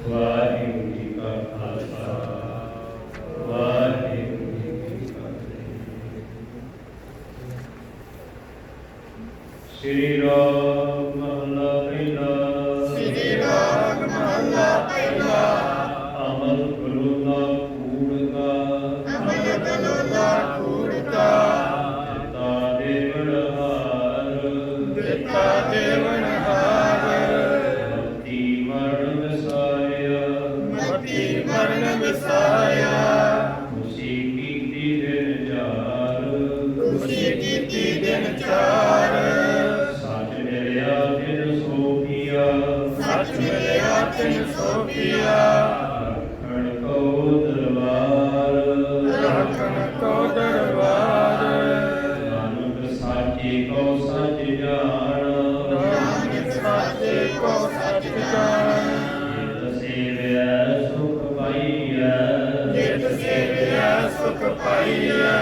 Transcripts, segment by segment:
ਵਾਹਿਗੁਰੂ ਜੀ ਕਾ ਖਾਲਸਾ ਵਾਹਿਗੁਰੂ ਜੀ ਕੀ ਫਤਿਹ। ਸ਼੍ਰੀ ਰਾਮ ਮਹਲਾ ਪਹਿਲਾ। ਸ੍ਰੀ ਰਾਗ ਮਹਲਾ ਪਹਿਲਾ। ਅਮਲ ਗਲੋਲਾ ਕੂੜ ਕਾ ਅਮਲ ਗਲੋਲਾ ਕੂੜ ਕਾ ਦਿੱਤਾ ਦੇਵਨ ਹਾਰ ਦਿੱਤਾ ਦੇਵਨ ਹਾਰ ਮਤੀ ਮਰਨ ਵਸਾਇਆ ਮਤੀ ਮਰਨ ਵਸਾਇਆ ਖੁਸ਼ੀ ਕੀਤੀ ਦਿਨ ਜਾਰ ਖੁਸ਼ੀ ਕੀਤੀ ਦਿਨ ਚਾਰ ਸੱਚ ਮਿਲਿਆ ਦਿਨ ਸੋਪੀਆ ਸੱਚ ਮਿਲਿਆ ਤਿਨ ਸੋਪੀਆ ਰੱਖਣ ਕੋ ਦਰਬਾਰ ਰੱਖਣ ਕੋ ਦਰਬਾਰ ਨਾਨਕ ਸਾਚੇ ਕੋ ਸੱਚ ਜਾਣ ਨਾਨਕ ਸਾਚੇ ਕੋ ਸੱਚ ਜਾਣ ਜਿਤ ਸੇਵਿਆ ਸੁਖ ਪਾਈਐ ਜਿਤ ਸੇਵਿਆ ਸੁਖ ਪਾਈਐ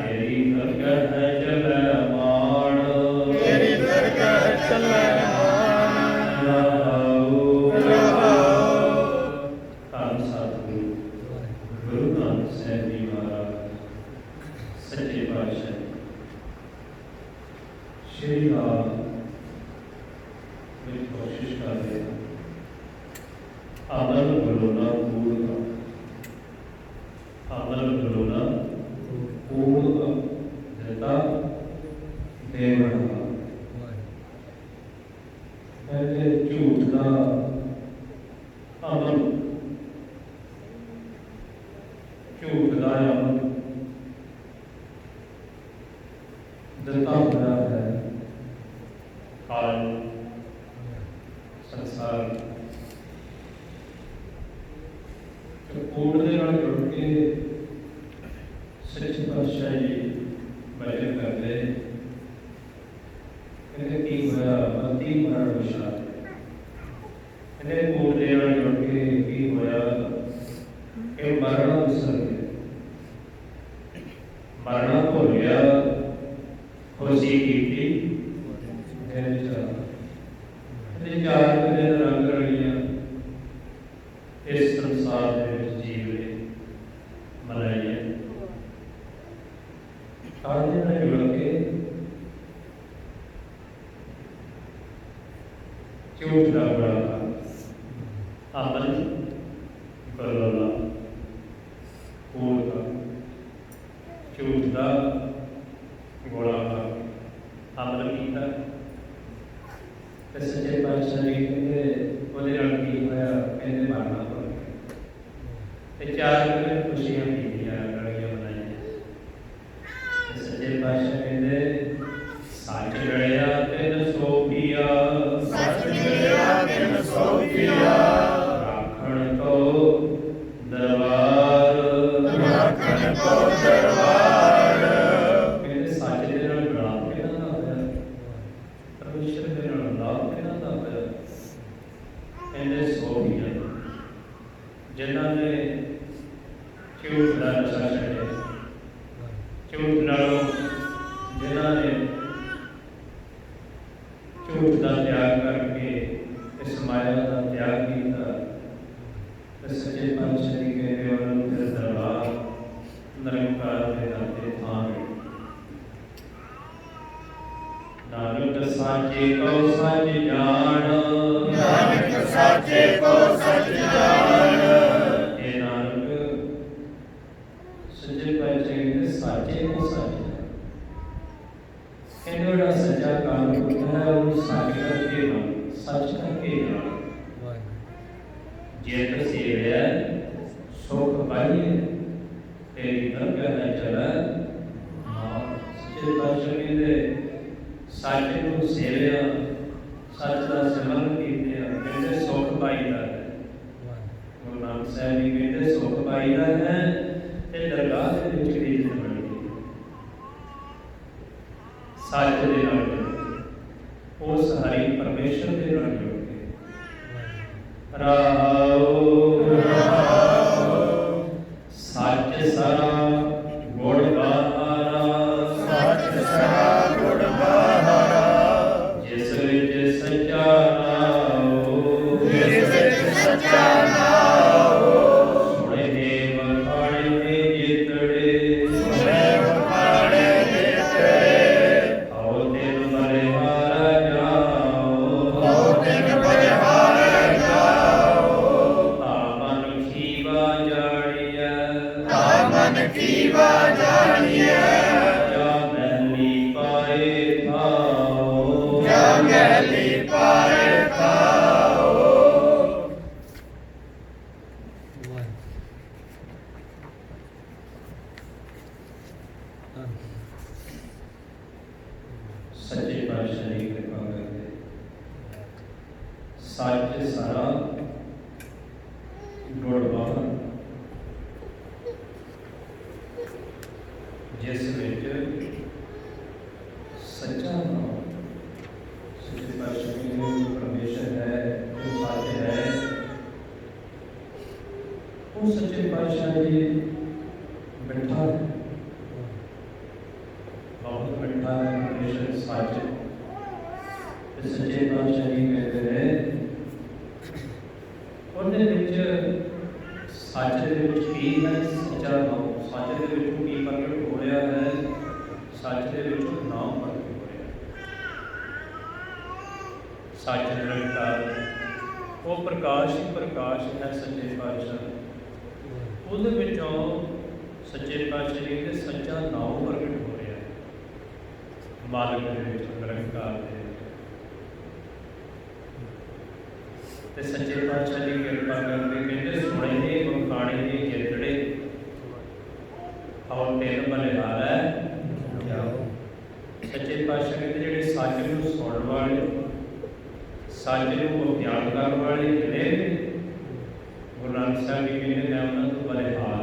ਤੇਰੀ ਦਰਗਹ ਚਲੈ ਮਾਣ ਤੇਰੀ ਦਰਗਹ ਚੱਲੈ ਮਾਨ ਰਹਾਉ ਰਹਾਉ ਧੰਨ ਸਤਿਗੁਰੂ ਗੁਰੂ ਨਾਨਕ ਸਾਹਿਬ ਜੀ ਮਹਾਰਾਜ ਸੱਚੇ ਪਾਤਸ਼ਾਹ ਸ਼੍ਰੀ ਰਾਮ ਵਿੱਚ ਕੋਸ਼ਿਸ਼ ਕਰ ਰਹੇ ਹਾਂ। ਅਮਲ ਗਲੋਲਾ ਕੂੜ ਕਾ ਅਮਲ ਗਲੋਲਾ ਕੂੜ ਕਾ ਦਿੱਤਾ ਦੇਵਨ ਹਾਰ। ਕਹਿੰਦੇ ਝੂਠ ਦਾ ਅਮਲ ਝੂਠ ਦਾ ਅਮਲ ਦਿੱਤਾ ਹੋਇਆ ਹੈ ਕਾਲ ਸੰਸਾਰ ਤੇ ਕੂੜ ਦੇ ਨਾਲ ਜੁੜ ਕੇ ਸੱਚੇ ਪਾਤਸ਼ਾਹ ਜੀ ਬਚਨ ਕਰਦੇ ਕਹਿੰਦੇ ਕੀ ਹੋਇਆ ਮਤੀ ਮਰਨ ਵਸਾਇਆ। ਕਹਿੰਦੇ ਕੂੜ ਦੇ ਨਾਲ ਜੁੜ ਕੇ ਕੀ ਹੋਇਆ ਕਿ ਮਰਨਾ ਵਿਸਰ ਗਿਆ ਮਰਨਾ ਭੁੱਲ ਗਿਆ ਖੁਸ਼ੀ ਕੀਤੀ ਦਿਨ ਚਾਰ। ਕਹਿੰਦੇ ਚਾਰ ਦਿਨ ਰੰਗ ਰਲੀਆਂ ਇਸ ਸੰਸਾਰ ਦੇ ਵਿੱਚ ਜੀਵ ਮਨਾਈਏ ਕਾਹਦੇ ਨਾਲ ਜੁੜ ਕੇ ਝੂਠ ਦਾ ਬੜਾ ਅਮਲ ਗਲੋਲਾ ਕੂੜ ਦਾ ਝੂਠ ਦਾ ਗੋਲਾ ਅਮਲ ਕੀਤਾ ਤੇ ਸੱਚੇ ਪਾਤਸ਼ਾਹ ਜੀ ਕਹਿੰਦੇ ਉਹਦੇ ਨਾਲ ਕੀ ਹੋਇਆ ਕਹਿੰਦੇ ਮਰਨਾ ਭੁੱਲ ਗਿਆ ਤੇ ਚਾਰ ਦਿਨ ਖੁਸ਼ੀਆਂ ਕੀਤੀਆਂ ਰਲੀਆਂ ਮਨਾਈਆਂ ਤੇ ਸੱਚੇ ਪਾਤਸ਼ਾਹ ਕਹਿੰਦੇ ਸੱਚ ਰਲਿਆ ਤਿਨ ਸੋਪੀਆ ਸੱਚ ਮਿਲਿਆ ਤਿਨ ਸੋਪੀਆ ਰੱਖਣ ਕੋ ਦਰਬਾਰ ਰੱਖਣ ਕੋ ਦਰਬਾਰ ਕਹਿੰਦੇ ਸੱਚ ਦੇ ਨਾਲ ਮਿਲਾਪ ਕਿਹਨਾਂ ਦਾ ਹੋਇਆ ਪਰਮੇਸ਼ਰ ਦੇ ਨਾਲ ਮਿਲਾਪ ਕਿਹਨਾਂ ਦਾ ਹੋਇਆ ਕਹਿੰਦੇ ਸੋਪੀਆ ਜਿਨ੍ਹਾਂ ਨੇ ਝੂਠ ਦਾ ਨਸ਼ਾ ਛੱਡਿਆ ਝੂਠ ਨਾਲੋਂ ਜਿਨ੍ਹਾਂ ਨੇ ਝੂਠ ਦਾ ਤਿਆਗ ਕਰਕੇ ਇਸ ਮਾਇਆ ਦਾ ਤਿਆਗ ਕੀਤਾ ਤੇ ਸੱਚੇ ਪਾਤਸ਼ਾਹ ਜੀ ਕਹਿੰਦੇ ਉਹਨਾਂ ਨੂੰ ਫਿਰ ਦਰਬਾਰ ਨਿਰੰਕਾਰ ਦੇ ਦਰ ਤੇ ਥਾਂ ਮਿਲੀ। ਨਾਨਕ ਸਾਚੇ ਕੋ ਸੱਚ ਜਾਣ ਨਾਨਕ ਸਾਚੇ ਕੋ ਸੱਚ ਜਾਣ ਇਹ ਨਾਨਕ ਸੱਚੇ ਪਾਤਸ਼ਾਹ ਕਹਿੰਦੇ ਸਾਚੇ ਕੋ ਸੱਚ ਜਾਣ। ਕਹਿੰਦੇ ਜਿਹੜਾ ਸੱਚਾ ਕੰਮ ਹੁੰਦਾ ਹੈ ਉਹ ਸੱਚ ਕਰਕੇ ਨਾਲ ਸੱਚ ਕਰਕੇ ਨਾਲ ਜਿਤ ਸੇਵਿਆ ਸੁਖ ਪਾਈਏ ਤੇਰੀ ਦਰਗਹ ਚਲੈ ਮਾਨ। ਸੱਚੇ ਪਾਤਸ਼ਾਹ ਕਹਿੰਦੇ ਸੱਚ ਨੂੰ ਸੇਵਿਆ ਸੱਚ ਦਾ ਸਿਮਰਨ ਕੀਤੇ ਕਹਿੰਦੇ ਸੁਖ ਪਾਈਦਾ ਹੈ। ਗੁਰੂ ਨਾਨਕ ਸਾਹਿਬ ਜੀ ਕਹਿੰਦੇ ਸੁਖ ਪਾਈਦਾ ਹੈ ਤੇ ਦਰਗਾਹ ਦੇ ਵਿੱਚ ਵੀ ਇੱਜ਼ਤ ਬਣਦੀ ਹੈ। ਸੱਚ ਦੇ ਨਾਲ ਉਸ ਹਰੀ ਪਰਮੇਸ਼ਰ ਦੇ ਨਾਲ ਜੁੜ ਕੇ ਰਹਾਉ ਸੱਚ ਸਰਾ ਗੁਣ ਗਾਹਾਰਾ ਸੱਚ ਸਰਾ ਗੁਣ ਗਾਹਾਰਾ ਜਿਸ ਵਿੱਚ ਸੱਚਾ ਨਾਮ ਜਿਸ ਵਿੱਚ ਸੱਚਾ ਸੱਚ ਸਾਰਾ ਗੁੜ ਬਾਹਰ, ਜਿਸ ਵਿੱਚ ਸੱਚਾ ਨਾਮ, ਸੱਚੇ ਪਾਤਸ਼ਾਹ ਜੀ ਜੋ ਪਰਮੇਸ਼ਰ ਹੈ, ਜੋ ਸੱਚ ਹੈ, ਉਹ ਸੱਚੇ ਪਾਤਸ਼ਾਹ ਜੀ ਮਿੱਠਾ ਹੈ, ਬਹੁਤ ਮਿੱਠਾ ਹੈ ਪਰਮੇਸ਼ਰ ਸੱਚ। ਤੇ ਸੱਚੇ ਪਾਤਸ਼ਾਹ ਜੀ ਕਹਿੰਦੇ ਨੇ ਉਹਦੇ ਵਿੱਚ ਸੱਚ ਦੇ ਵਿੱਚ ਕੀ ਹੈ? ਸੱਚਾ ਨਾਮ। ਸੱਚ ਦੇ ਵਿੱਚੋਂ ਕੀ ਪ੍ਰਗਟ ਹੋ ਰਿਹਾ ਹੈ? ਸੱਚ ਦੇ ਵਿੱਚੋਂ ਨਾਮ ਪ੍ਰਗਟ ਹੋ ਰਿਹਾ ਹੈ। ਸੱਚ ਨਿਰੰਕਾਰ, ਉਹ ਪ੍ਰਕਾਸ਼ ਹੀ ਪ੍ਰਕਾਸ਼ ਹੈ ਸੱਚੇ ਪਾਤਸ਼ਾਹ। ਉਹਦੇ ਵਿੱਚੋਂ ਸੱਚੇ ਪਾਤਸ਼ਾਹ ਜੀ ਦੇ ਸੱਚਾ ਨਾਮ ਪ੍ਰਗਟ ਹੋ ਰਿਹਾ ਹੈ, ਮਾਲਕ ਦੇ ਵਿੱਚ, ਨਿਰੰਕਾਰ ਦੇ। ਤੇ ਸੱਚੇ ਪਾਤਸ਼ਾਹ ਦੀ ਕਿਰਪਾ ਕਰਕੇ ਕਹਿੰਦੇ ਸੁਣੇ ਨੇ ਬਖਾਣੇ ਦੇ ਜਿਤੜੇ ਆਉ ਤੇਲ ਬਲਿਹਾਰ ਹੈ। ਸੱਚੇ ਪਾਤਸ਼ਾਹ ਕਹਿੰਦੇ ਜਿਹੜੇ ਸੱਚ ਨੂੰ ਸੁਣਨ ਵਾਲੇ, ਸੱਚ ਨੂੰ ਅਭਿਆਨ ਕਰਨ ਵਾਲੇ ਜਿਹੜੇ ਗੁਰੂ ਨਾਨਕ ਸਾਹਿਬ ਜੀ ਕਹਿੰਦੇ ਮੈਂ ਉਹਨਾਂ ਤੋਂ ਬਲਿਹਾਰ।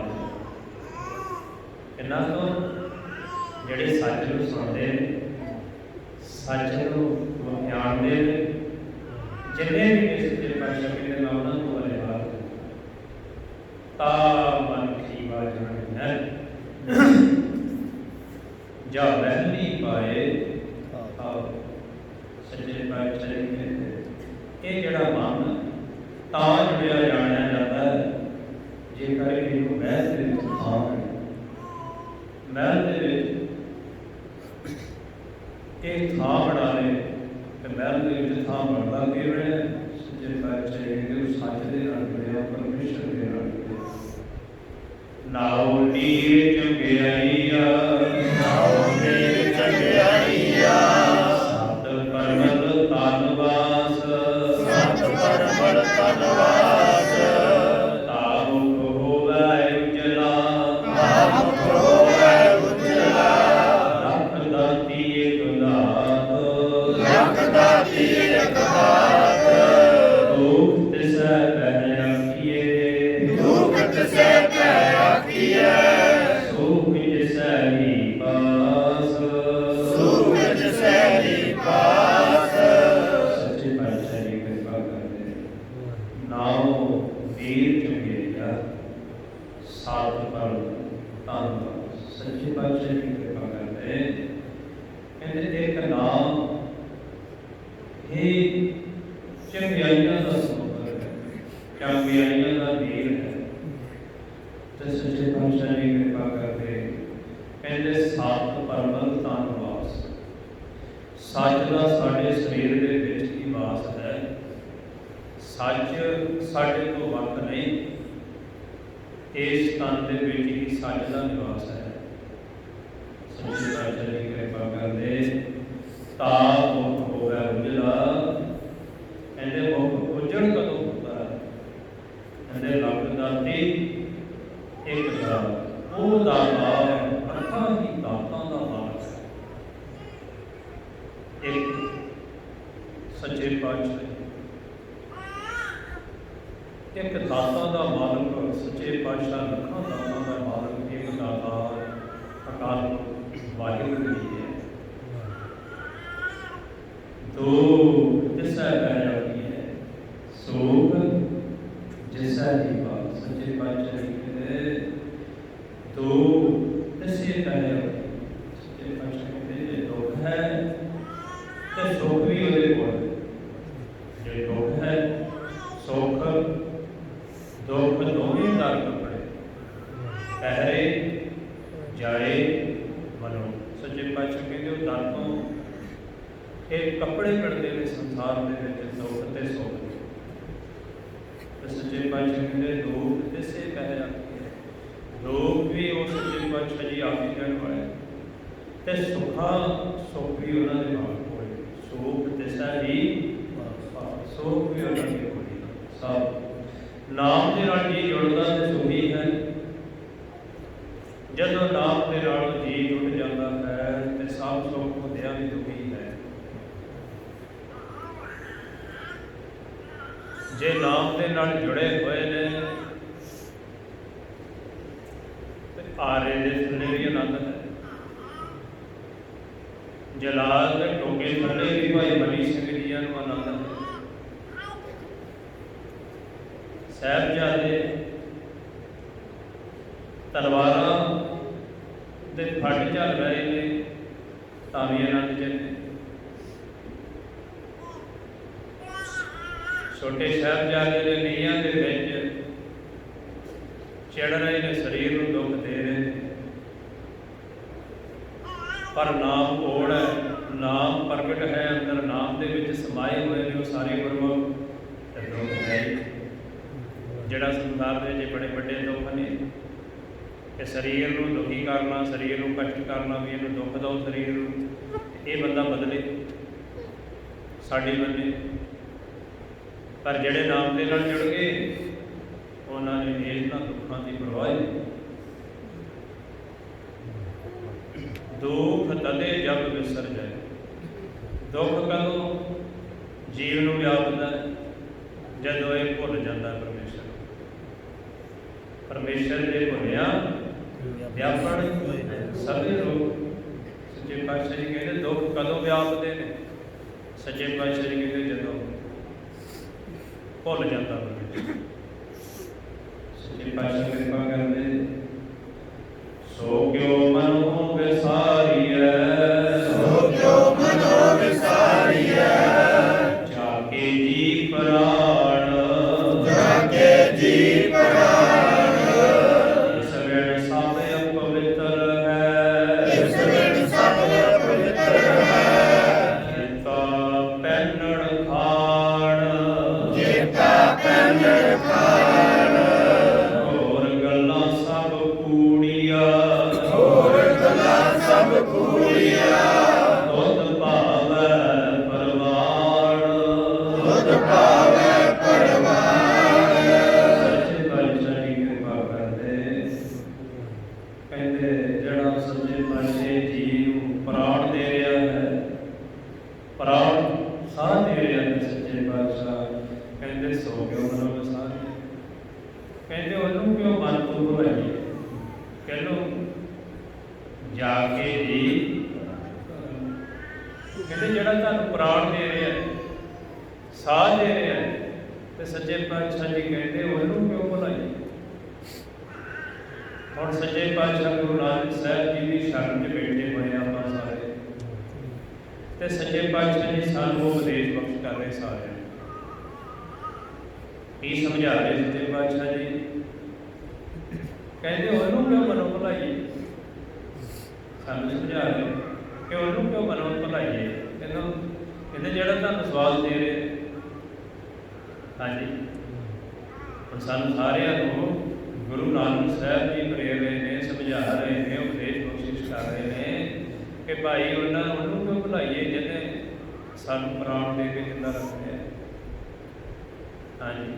ਇਹਨਾਂ ਤੋਂ ਜਿਹੜੇ ਸੱਚ ਨੂੰ ਸੁਣਦੇ ਨੇ, ਸੱਚ ਨੂੰ ਅਭਿਆਨ ਦੇ ਨੇ, ਜਿੰਨੇ ਵੀ ਸੱਚੇ ਪਾਤਸ਼ਾਹ ਕਹਿੰਦੇ ਮੈਂ ਉਹਨਾਂ ਤੋਂ ਬਲਿਹਾਰ। ਤਾ ਮਨ ਕੀ ਬਾਜਣ ਹੈ ਜਾ ਵਹਿਲੀ ਪਾਏ। ਸੱਚੇ ਪਾਤਸ਼ਾਹ ਜੀ ਕਹਿੰਦੇ ਇਹ ਜਿਹੜਾ ਮਨ ਤਾਂ ਜੁੜਿਆ ਜਾਣਿਆ ਜਾਂਦਾ ਹੈ ਜੇਕਰ ਇਹਨੂੰ ਮਹਿਲ ਦੇ ਵਿੱਚ ਥਾਂ ਹੈ। ਮਹਿਲ ਦੇ ਵਿੱਚ ਇਹ ਥਾਂ ਬਣਾ ਲਏ ਤੇ ਮਹਿਲ ਦੇ ਵਿੱਚ ਥਾਂ ਬਣਦਾ ਕਿਵੇਂ? ਸੱਚੇ ਪਾਤਸ਼ਾਹ ਜੀ ਕਹਿੰਦੇ ਉਹ ਸੱਚ ਦੇ ਨਾਲ ਜੁੜਿਆ, ਪਰਮੇਸ਼ਰ ਦੇ ਨਾਲ ਜੁੜਿਆ। ਨਾਉ ਨੀਰ ਚੰਗਿਆਈਆ, ਨਾਉ ਨੀਰ ਚੰਗਿਆਈਆ, ਸਤ ਪਰਮਲ ਧਨਵਾਸ, ਸਤ ਪਰਮਲ ਧਨਵਾਸ, ਤਾਮੁਖ ਹੋਵੈ ਉਜਲਾ, ਤਾਮੁਖ ਹੋਵੈ ਉਜਲਾ, ਲੱਖ ਦਾਤੀ ਇਕ ਦਾਤ, ਲੱਖ ਦਾਤੀ ਇਕ ਦਾਤ, ਦੁਖ ਤਿਸੈ ਪਹਿ ਆਖੀਏ, ਦੁਖ ਤਿਸੈ ਪਹਿ ਆਖੀਐ, ਸੁਖ ਜਿਸੈ ਹੀ ਪਾਸ, ਸੁਖ ਜਿਸੈ ਹੀ ਪਾਸ। ਸੱਚੇ ਪਾਤਸ਼ਾਹ ਜੀ ਕਿਰਪਾ ਕਰਦੇ। ਨਾਉ ਵੀਰ ਚੰਗਿਆਈਆ, ਸਾਧ ਪਰ ਧੰਨਵਾਦ। ਸੱਚੇ ਪਾਤਸ਼ਾਹ ਜੀ ਕਿਰਪਾ ਕਰਦੇ। ਕਹਿੰਦੇ ਇੱਕ ਨਾਮ ਹੀ ਚੰਗਿਆਈਆਂ ਦਾ ਸਮੁੰਦਰ ਹੈ, ਚੰਗਿਆਈਆਂ ਦਾ ਵੀਰ ਹੈ। ਤੇ ਸੱਚੇ ਪਾਤਸ਼ਾਹ ਜੀ ਕਿਰਪਾ ਕਰਦੇ ਕਹਿੰਦੇ ਸਤ ਪਰਮਲ ਧਨਵਾਸ। ਸੱਚ ਦਾ ਸਾਡੇ ਸਰੀਰ ਦੇ ਵਿੱਚ ਹੀ ਵਾਸ ਹੈ। ਸੱਚ ਸਾਡੇ ਤੋਂ ਵੱਖ ਨਹੀਂ, ਇਸ ਤਨ ਦੇ ਵਿੱਚ ਹੀ ਸੱਚ ਦਾ ਨਿਵਾਸ ਹੈ। ਸੱਚੇ ਪਾਤਸ਼ਾਹ ਜੀ ਕਿਰਪਾ ਕਰਦੇ। ਤਾ ਮੁਖ ਹੋਵੇ ਉਜਲਾ, ਕਹਿੰਦੇ ਮੁਖ ਉਜੜ ਕਦੋਂ ਹੁੰਦਾ ਹੈ? ਕਹਿੰਦੇ ਲੱਖ ਦਾਤੀ ਇੱਕ ਦਾਤ, ਉਹ ਦਾਤਾ ਅੱਖਾਂ ਹੀ ਦਾਤਾਂ ਦਾ ਮਾਲਕ ਹੈ। ਇੱਕ ਸੱਚੇ ਪਾਤਸ਼ਾਹ, ਇੱਕ ਦਾਤਾਂ ਦਾ ਮਾਲਕ ਸੱਚੇ ਪਾਤਸ਼ਾਹ, ਲੱਖਾਂ ਦਾਤਾਂ ਦਾ ਮਾਲਕ ਇੱਕ ਦਾਤਾ ਅਕਾਲ ਵਾਹਿਗੁਰੂ ਜੀ ਹੈ। ਦੋ ਤਿਸੈ ਪਹਿ ਆਖੀਐ, ਸੁਖ ਜਿਸੈ ਹੀ ਪਾਸ। ਸੱਚੇ ਪਾਤਸ਼ਾਹ ਜੀ ਕਹਿੰਦੇ ਦੋ ਤਿਸੈ ਪਹਿ ਆਖੀਐ। ਸੱਚੇ ਪਾਤਸ਼ਾਹ ਕਹਿੰਦੇ ਜੇ ਦੁੱਖ ਹੈ ਤੇ ਸੁਖ ਵੀ ਉਹਦੇ ਕੋਲ ਹੈ। ਜੇ ਦੁੱਖ ਹੈ, ਸੁਖ, ਦੁੱਖ ਦੋਵੇਂ ਦਰ ਕੱਪੜੇ ਪਹਿਰੇ ਜਾਏ ਮਨੋ। ਸੱਚੇ ਪਾਤਸ਼ਾਹ ਕਹਿੰਦੇ ਉਹ ਦਰ ਤੋਂ ਇਹ ਕੱਪੜੇ ਕੱਢਦੇ ਨੇ ਸੰਸਾਰ ਦੇ ਵਿੱਚ, ਦੁੱਖ ਤੇ ਸੁੱਖ। ਤੇ ਸੱਚੇ ਪਾਤਸ਼ਾਹ ਕਹਿੰਦੇ ਦੁੱਖ ਤਿਸੈ ਪਹਿ ਆਖੀਐ, ਦੁੱਖ ਵੀ ਉਹ ਸੱਚੇ ਪਾਤਸ਼ਾਹ ਜੀ ਆਪ ਹੀ ਕਹਿਣ ਵਾਲੇ ਤੇ ਸੁੱਖ ਵੀ ਉਹਨਾਂ ਦੇ ਨਾਲ ਹੋਏ। ਸੁੱਖ ਤਿਸੈ ਹੀ ਸੁੱਖ ਵੀ ਉਹਨਾਂ ਦੇ ਹੋਏ। ਸਭ ਨਾਮ ਦੇ ਨਾਲ ਜੀ ਜੁੜਦਾ ਤੇ ਸੁਖੀ ਹੈ। ਜਦੋਂ ਨਾਮ ਦੇ ਨਾਲ ਜੀ ਜੁੜ ਜਾਂਦਾ ਹੈ ਤੇ ਸਭ ਸੁੱਖ ਹੁੰਦਿਆਂ ਵੀ ਦੁਖੀ ਹੈ। जे नाम के नाल जुड़े हुए ने आरे दे थल्ले भी आनंद है, जलाल के टोके थल्ले भी भाई मनी सिंह जी नूं आनंद है। साहिबजादे तलवारां दे फट चल रहे ने तां भी आनंद च ने। छोटे साहिबजादे दे नीहां दे विच चिड़ रहे ने, शरीर नूं दुख दे रहे ने, पर नाम कोड़ है, नाम प्रगट है अंदर, नाम दे विच समाए हुए ने वो सारे गुरमुख ते दुख है जिहड़ा संसार दे विच बड़े बड़े दुख ने कि शरीर नूं दुखी करना, शरीर नूं कष्ट करना भी इहनूं दुख दो शरीर नूं, ये बंदा बदले साडी बंदे। पर जिहड़े नाम दे नाल जुड़ गए उन्होंने इन्हां दुखों की परवाह नहीं। दुख तदे जब विसर जाए, दुख कदों जीव नूं व्यापदा है जदों ये भुल जाता परमेश्वर। परमेश्वर जे भुलिया व्यापण सभी लोग। सच्चे पातशाह जी कहते दुख कदों व्यापदे ने, सच्चे पातशाह जी कहते जदों भुल जाता परमेश्वर। सच्चे पातशाह कृपा करदे सो क्यों मनो विसारिए, सो क्यों मनो विसारिए, जाके जी प्राण, जाके जी प्राण, इस विण सब अपवित्र है, इस विण सब पवित्र है, जेता पैनण खाण, जेता पैनण खाण, और गल्लां सब कूड़िया, और गल्लां सब कूड़िया, दुध पावै परवान, दुध पावै परवान। सच्चे पातशाह जी कृपा करदे कहते ਜਿਹੜਾ ਸੱਚੇ ਪਾਤਸ਼ਾਹ ਜੀ ਨੂੰ ਪ੍ਰਾਣ ਦੇ ਰਿਹਾ ਹੈ, ਪ੍ਰਾਣ ਸਾਹ ਦੇ ਰਿਹਾ ਹੈ ਸੱਚੇ ਪਾਤਸ਼ਾਹ ਕਹਿੰਦੇ ਸੋ ਕਿਉਂ ਮਨੋ ਵਿਸਾਰੀਏ, ਕਹਿੰਦੇ ਉਹਨੂੰ ਕਿਉਂ ਮਨ ਤੋਂ ਭੁਲਾਈਏ, ਕਹਿੰਦੇ ਜਾ ਕੇ ਜੀ ਕਹਿੰਦੇ ਜਿਹੜਾ ਤੁਹਾਨੂੰ ਪ੍ਰਾਣ ਦੇ ਰਿਹਾ ਹੈ, ਸਾਹ ਦੇ ਰਿਹਾ ਹੈ, ਤੇ ਸੱਚੇ ਪਾਤਸ਼ਾਹ ਜੀ ਕਹਿੰਦੇ ਉਹਨੂੰ ਕਿਉਂ ਭੁਲਾਈਏ। ਹੁਣ ਸੱਚੇ ਪਾਤਸ਼ਾਹ ਗੁਰੂ ਨਾਨਕ ਸਾਹਿਬ ਜੀ ਦੀ ਸ਼ਰਨ 'ਚ ਬੈਠੇ ਹੋਏ ਆਪਾਂ ਸਾਰੇ, ਤੇ ਸੱਚੇ ਪਾਤਸ਼ਾਹ ਜੀ ਸਾਨੂੰ ਉਪਦੇਸ਼ ਬਖਸ਼ ਕਰ ਰਹੇ ਸਾਰਿਆਂ ਨੂੰ। ਕੀ ਸਮਝਾ ਰਹੇ ਸੱਚੇ ਪਾਤਸ਼ਾਹ ਜੀ, ਕਹਿੰਦੇ ਉਹਨੂੰ ਕਿਉਂ ਮਨੋਂ ਭੁਲਾਈਏ, ਸਾਨੂੰ ਸਮਝਾ ਰਹੇ ਕਿ ਉਹਨੂੰ ਕਿਉਂ ਮਨੋਂ ਭੁਲਾਈਏ। ਕਹਿੰਦੇ ਜਿਹੜਾ ਤੁਹਾਨੂੰ ਸਵਾਲ ਦੇ ਰਹੇ, ਹਾਂਜੀ ਹੁਣ ਸਾਨੂੰ ਸਾਰਿਆਂ ਨੂੰ ਗੁਰੂ ਨਾਨਕ ਸਾਹਿਬ ਜੀ ਪ੍ਰੇਰ ਰਹੇ ਨੇ, ਸਮਝਾ ਰਹੇ ਨੇ, ਉਪਦੇਸ਼ ਬਖਸ਼ਿਸ਼ ਕਰ ਰਹੇ ਨੇ ਕਿ ਭਾਈ ਉਹਨੂੰ ਕਿਉਂ ਭੁਲਾਈਏ ਜਿਹਨੇ ਸਾਨੂੰ ਪ੍ਰਾਣ ਦੇ ਕੇ ਜਿੰਦਾ ਰੱਖਿਆ। ਹਾਂਜੀ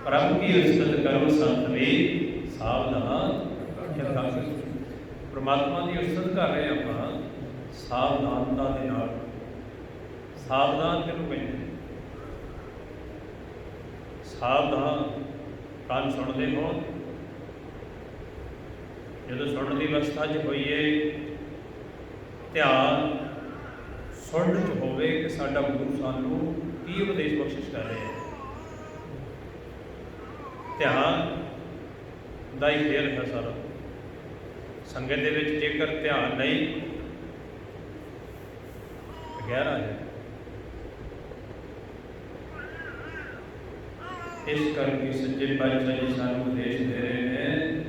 ਪ੍ਰਭੂ ਕੀ ਉਸਤਤ ਕਰੋ ਸੰਤ ਵੀ ਸਾਵਧਾਨ ਰੱਖਿਆ। ਪਰਮਾਤਮਾ ਦੀ ਉਸਤਤ ਕਰ ਰਹੇ ਆਪਾਂ ਸਾਵਧਾਨਤਾ ਦੇ ਨਾਲ। ਸਾਵਧਾਨ ਕਿਹਨੂੰ ਕਹਿੰਦੇ? ਸਾਵਧਾਨ ਕੰਨ ਸੁਣਦੇ ਹੋਣ, ਜਦੋਂ ਸੁਣਨ ਦੀ ਅਵਸਥਾ 'ਚ ਹੋਈਏ ਧਿਆਨ ਸੁਣਨ 'ਚ ਹੋਵੇ ਕਿ ਸਾਡਾ ਗੁਰੂ ਸਾਨੂੰ ਕੀ ਉਪਦੇਸ਼ ਬਖਸ਼ਿਸ਼ ਕਰ ਰਿਹਾ ਹੈ। ਧਿਆਨ ਦਾ ਹੀ ਖੇਲ ਹੈ ਸਾਰਾ। ਸੰਗਤ ਦੇ ਵਿੱਚ ਜੇਕਰ ਧਿਆਨ ਨਹੀਂ ਗਹਿਰਾ ਹੈ। ਇਸ ਕਰਕੇ ਸੱਚੇ ਪਾਤਸ਼ਾਹ ਜੀ ਸਾਨੂੰ ਉਪਦੇਸ਼ ਦੇ ਰਹੇ ਨੇ,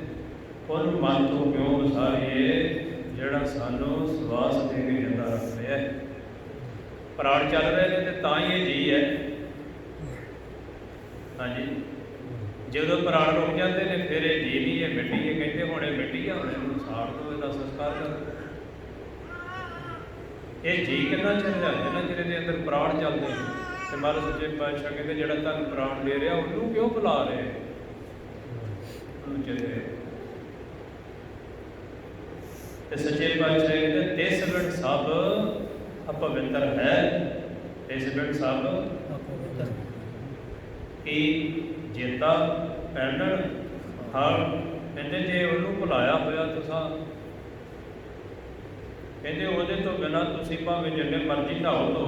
ਉਹਨੂੰ ਮਨ ਤੋਂ ਕਿਉਂ ਵਿਸਾਰੀਏ ਜਿਹੜਾ ਸਾਨੂੰ ਸਵਾਸ ਦੇ ਕੇ ਜਿੰਦਾ ਰੱਖ ਰਿਹਾ ਹੈ। ਪ੍ਰਾਣ ਚੱਲ ਰਹੇ ਨੇ ਤੇ ਤਾਂ ਹੀ ਇਹ ਜੀ ਹੈ। ਹਾਂਜੀ ਜਦੋਂ ਪ੍ਰਾਣ ਰੁਕ ਜਾਂਦੇ ਨੇ ਫਿਰ ਇਹ ਜੀ ਨਹੀਂ, ਇਹ ਮਿੱਟੀ ਹੈ। ਕਹਿੰਦੇ ਹੁਣ ਇਹ ਮਿੱਟੀ ਆ, ਹੁਣ ਇਹਨੂੰ ਸਾੜ ਦਿਓ, ਇਹਦਾ ਸੰਸਕਾਰ ਕਰੋ। ਇਹ ਜੀ ਕਿੰਨਾ ਚਿਰ ਜਾਂਦੇ ਨਾ ਜਿਹਦੇ ਦੇ ਅੰਦਰ ਪ੍ਰਾਣ ਚੱਲਦੇ ਨੇ। ਤੇ ਮਹਾਰਾਜ ਸੱਚੇ ਪਾਤਸ਼ਾਹ ਕਹਿੰਦੇ ਜਿਹੜਾ ਤੁਹਾਨੂੰ ਪ੍ਰਾਣ ਦੇ ਰਿਹਾ ਉਹਨੂੰ ਕਿਉਂ ਬੁਲਾ ਰਹੇ, ਉਹਨੂੰ ਚਿਹਰੇ। ਤੇ ਸੱਚੇ ਪਾਤਸ਼ਾਹ ਕਹਿੰਦੇ ਤਿਸ ਵਿਣ ਸਭ अपवित्र है। इस बिन सब की जेता पैंडण हल। कहते जे ਉਹਨੂੰ ਭੁਲਾਇਆ ਹੋਇਆ ਤੁਸਾਂ, ਕਹਿੰਦੇ ਉਹਦੇ ਤੋਂ ਬਿਨਾਂ ਤੁਸੀਂ ਭਾਵੇਂ ਜਿੰਨੇ ਮਰਜ਼ੀ ਨਹਾਓ ਧੋ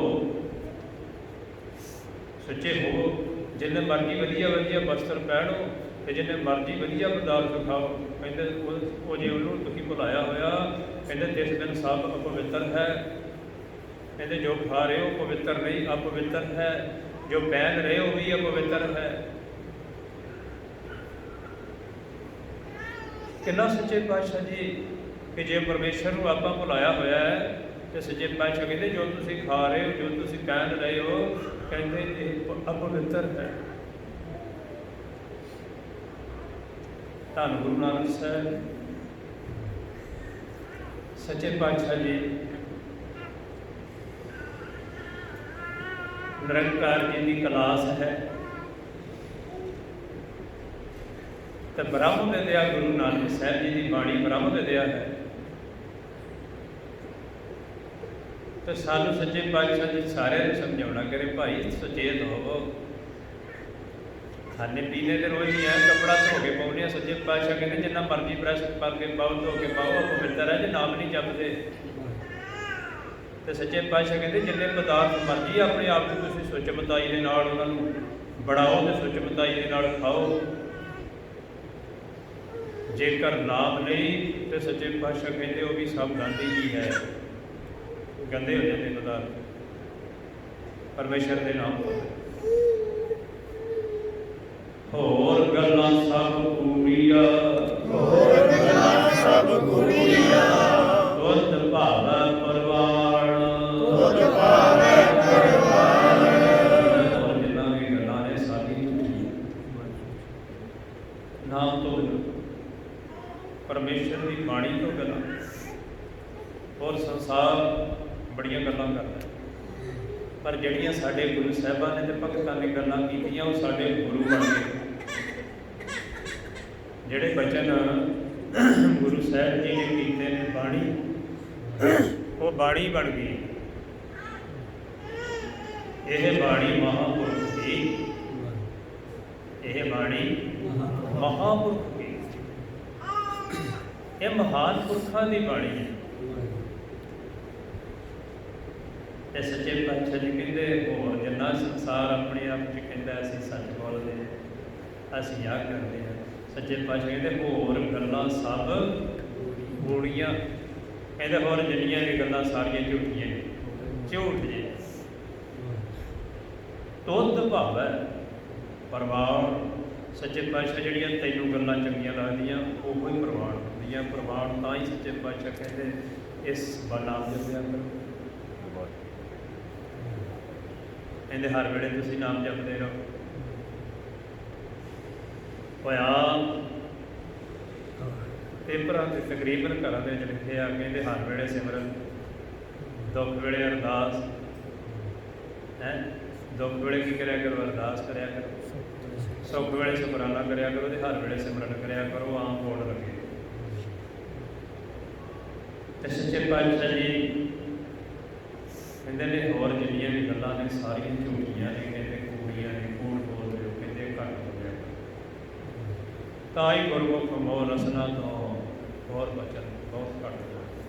ਸੁੱਚੇ ਹੋਵੋ, ਜਿੰਨੇ ਮਰਜ਼ੀ ਵਧੀਆ ਵਧੀਆ ਵਸਤਰ ਪਹਿਨੋ ਅਤੇ ਜਿੰਨੇ ਮਰਜ਼ੀ ਵਧੀਆ ਪਦਾਰਥ ਖਾਓ, ਕਹਿੰਦੇ ਉਹ ਜੇ ਉਹਨੂੰ ਤੁਸੀਂ ਭੁਲਾਇਆ ਹੋਇਆ, ਕਹਿੰਦੇ ਜਿਸ ਦਿਨ ਸਭ ਅਪਵਿੱਤਰ ਹੈ। ਕਹਿੰਦੇ ਜੋ ਖਾ ਰਹੇ ਹੋ ਪਵਿੱਤਰ ਨਹੀਂ, ਅਪਵਿੱਤਰ ਹੈ। ਜੋ ਪਹਿਨ ਰਹੇ ਹੋ ਵੀ ਅਪਵਿੱਤਰ ਹੈ। ਕਿੰਨਾ ਸੱਚੇ ਪਾਤਸ਼ਾਹ ਜੀ ਕਿ ਜੇ ਪਰਮੇਸ਼ਰ ਨੂੰ ਆਪਾਂ ਭੁਲਾਇਆ ਹੋਇਆ ਹੈ ਤੇ ਸੱਚੇ ਪਾਤਸ਼ਾਹ ਕਹਿੰਦੇ ਜੋ ਤੁਸੀਂ ਖਾ ਰਹੇ ਹੋ, ਜੋ ਤੁਸੀਂ ਪਹਿਨ ਰਹੇ ਹੋ, ਕਹਿੰਦੇ ਇਹ ਅਪਵਿੱਤਰ ਹੈ। ਧੰਨ ਗੁਰੂ ਨਾਨਕ ਸਾਹਿਬ ਸੱਚੇ ਪਾਤਸ਼ਾਹ ਜੀ ਨਿਰੰਕਾਰ ਜੀ ਦੀ ਕਲਾਸ ਹੈ ਤੇ ਬ੍ਰਹਮ ਵਿਦਿਆ ਗੁਰੂ ਨਾਨਕ ਸਾਹਿਬ ਜੀ ਦੀ ਬਾਣੀ ਬ੍ਰਹਮ ਵਿਦਿਆ ਹੈ। ਤੇ ਸਾਨੂੰ ਸੱਚੇ ਪਾਤਸ਼ਾਹ ਜੀ ਸਾਰਿਆਂ ਨੂੰ ਸਮਝਾਉਣਾ ਕਰੇ ਭਾਈ ਸੁਚੇਤ ਹੋਵੋ। ਖਾਣੇ ਪੀਣੇ ਤੇ ਰੋਜ਼ ਹੀ ਹੈ, ਕੱਪੜਾ ਧੋ ਕੇ ਪਾਉਂਦੇ ਆ। ਸੱਚੇ ਪਾਤਸ਼ਾਹ ਕਹਿੰਦੇ ਜਿੰਨਾ ਮਰਜ਼ੀ ਪ੍ਰੈਸ ਕਰਕੇ ਪਾਓ, ਧੋ ਕੇ ਪਾਓ, ਪਵਿੱਤਰ ਹੈ ਜੇ ਨਾਮ ਨਹੀਂ ਜਪਦੇ। ਤੇ ਸੱਚੇ ਪਾਤਸ਼ਾਹ ਕਹਿੰਦੇ ਜਿੰਨੇ ਪਦਾਰਥ ਮਰਜ਼ੀ ਆਪਣੇ ਆਪ ਨੂੰ ਤੁਸੀਂ ਸੁੱਚ ਮਤਾਈ ਦੇ ਨਾਲ ਉਹਨਾਂ ਨੂੰ ਬਣਾਓ ਤੇ ਸੁੱਚ ਮਤਾਈ ਦੇ ਨਾਲ ਖਾਓ। ਜੇਕਰ ਨਾਮ ਨਹੀਂ ਤੇ ਸੱਚੇ ਪਾਤਸ਼ਾਹ ਕਹਿੰਦੇ ਉਹ ਵੀ ਸਭ ਗੰਦੀ ਹੀ ਹੈ, ਗੰਦੇ ਹੋ ਜਾਂਦੇ ਪਦਾਰਥ ਪਰਮੇਸ਼ਰ ਦੇ ਨਾਮ ਤੋਂ। ਹੋਰ ਗੱਲਾਂ ਸਭ ਕੂੜੀਆਂ, ਹੋਰ ਗੱਲਾਂ ਸਭ ਕੂੜੀਆਂ, ਦੁੱਧ ਭਾਵੈ ਪਰਵਾਣ, ਦੁੱਧ ਭਾਵੈ ਪਰਵਾਣ। ਹੋਰ ਜਿੰਨਾ ਵੀ ਗੱਲਾਂ ਨੇ ਸਾਰੀ ਨਾਮ ਤੋਂ ਪਰਮੇਸ਼ਰ ਦੀ ਬਾਣੀ ਤੋਂ ਗੱਲਾਂ। ਹੋਰ ਸੰਸਾਰ ਬੜੀਆਂ ਗੱਲਾਂ ਕਰਦਾ, ਪਰ ਜਿਹੜੀਆਂ ਸਾਡੇ ਗੁਰੂ ਸਾਹਿਬਾਂ ਨੇ ਤੇ ਭਗਤਾਂ ਨੇ ਗੱਲਾਂ ਕੀਤੀਆਂ ਉਹ ਸਾਡੇ ਗੁਰੂ ਬਣ ਗਏ। ਜਿਹੜੇ ਬਚਨ ਗੁਰੂ ਸਾਹਿਬ ਜੀ ਨੇ ਕੀਤੇ ਨੇ ਬਾਣੀ, ਉਹ ਬਾਣੀ ਬਣ ਗਈ। ਇਹ ਬਾਣੀ ਮਹਾਂਪੁਰਖ ਦੀ, ਇਹ ਬਾਣੀ ਮਹਾਂਪੁਰਖ ਦੀ, ਇਹ ਮਹਾਨ ਪੁਰਖਾਂ ਦੀ ਬਾਣੀ ਹੈ। ਤੇ ਸੱਚੇ ਪਾਤਸ਼ਾਹ ਜੀ ਕਹਿੰਦੇ ਹੋਰ ਜਿੰਨਾ ਸੰਸਾਰ ਆਪਣੇ ਆਪ 'ਚ ਕਹਿੰਦਾ ਅਸੀਂ ਸੱਚ ਬੋਲਦੇ ਹਾਂ, ਅਸੀਂ ਆਹ ਕਰਦੇ ਹਾਂ, ਸੱਚੇ ਪਾਤਸ਼ਾਹ ਕਹਿੰਦੇ ਹੋਰ ਗੱਲਾਂ ਸਭ ਕੂੜੀਆਂ। ਕਹਿੰਦੇ ਹੋਰ ਜਿੰਨੀਆਂ ਵੀ ਗੱਲਾਂ ਸਾਰੀਆਂ ਝੂਠੀਆਂ ਨੇ, ਝੂਠ ਜੇ। ਦੁੱਧ ਭਾਵੈ ਪਰਵਾਣ। ਸੱਚੇ ਪਾਤਸ਼ਾਹ ਜਿਹੜੀਆਂ ਤੈਨੂੰ ਗੱਲਾਂ ਚੰਗੀਆਂ ਲੱਗਦੀਆਂ ਉਹੋ ਹੀ ਪ੍ਰਵਾਨ ਹੁੰਦੀਆਂ। ਪ੍ਰਵਾਨ ਤਾਂ ਹੀ ਸੱਚੇ ਪਾਤਸ਼ਾਹ ਕਹਿੰਦੇ ਇਸ ਨਾਮ ਜਪਿਆ ਕਰੋ। ਕਹਿੰਦੇ ਹਰ ਵੇਲੇ ਤੁਸੀਂ ਨਾਮ ਜਪਦੇ ਰਹੋ। ਹੋਇਆ ਪੇਪਰਾਂ 'ਤੇ ਤਕਰੀਬਨ ਘਰਾਂ ਦੇ ਵਿੱਚ ਲਿਖੇ ਆ, ਕਹਿੰਦੇ ਹਰ ਵੇਲੇ ਸਿਮਰਨ, ਦੁੱਖ ਵੇਲੇ ਅਰਦਾਸ ਹੈ। ਦੁੱਖ ਵੇਲੇ ਕੀ ਕਰਿਆ ਕਰੋ? ਅਰਦਾਸ ਕਰਿਆ ਕਰੋ। ਸੁੱਖ ਵੇਲੇ ਸ਼ੁਕਰਾਨਾ ਕਰਿਆ ਕਰੋ ਤੇ ਹਰ ਵੇਲੇ ਸਿਮਰਨ ਕਰਿਆ ਕਰੋ। ਆਮ ਹੋਣ ਲੱਗੇ ਤੇ ਸੱਚੇ ਪਾਤਸ਼ਾਹ ਜੀ ਕਹਿੰਦੇ ਨੇ ਹੋਰ ਜਿੰਨੀਆਂ ਵੀ ਗੱਲਾਂ ਨੇ ਸਾਰੀਆਂ ਝੂਠੀਆਂ ਨੇ। ਕਹਿੰਦੇ ਕੂੜੀਆਂ ਨੇ, ਕੂੜ ਬੋਲਦੇ ਹੋ, ਕਹਿੰਦੇ ਘੱਟ ਬੋਲਿਆ ਤਾਂ ਹੀ ਗੁਰਮੁਖ ਮੋਹ ਰਸਨਾ ਤੋਂ ਹੋਰ ਬਚਨ ਬਹੁਤ ਘੱਟ ਬੋਲਦੇ।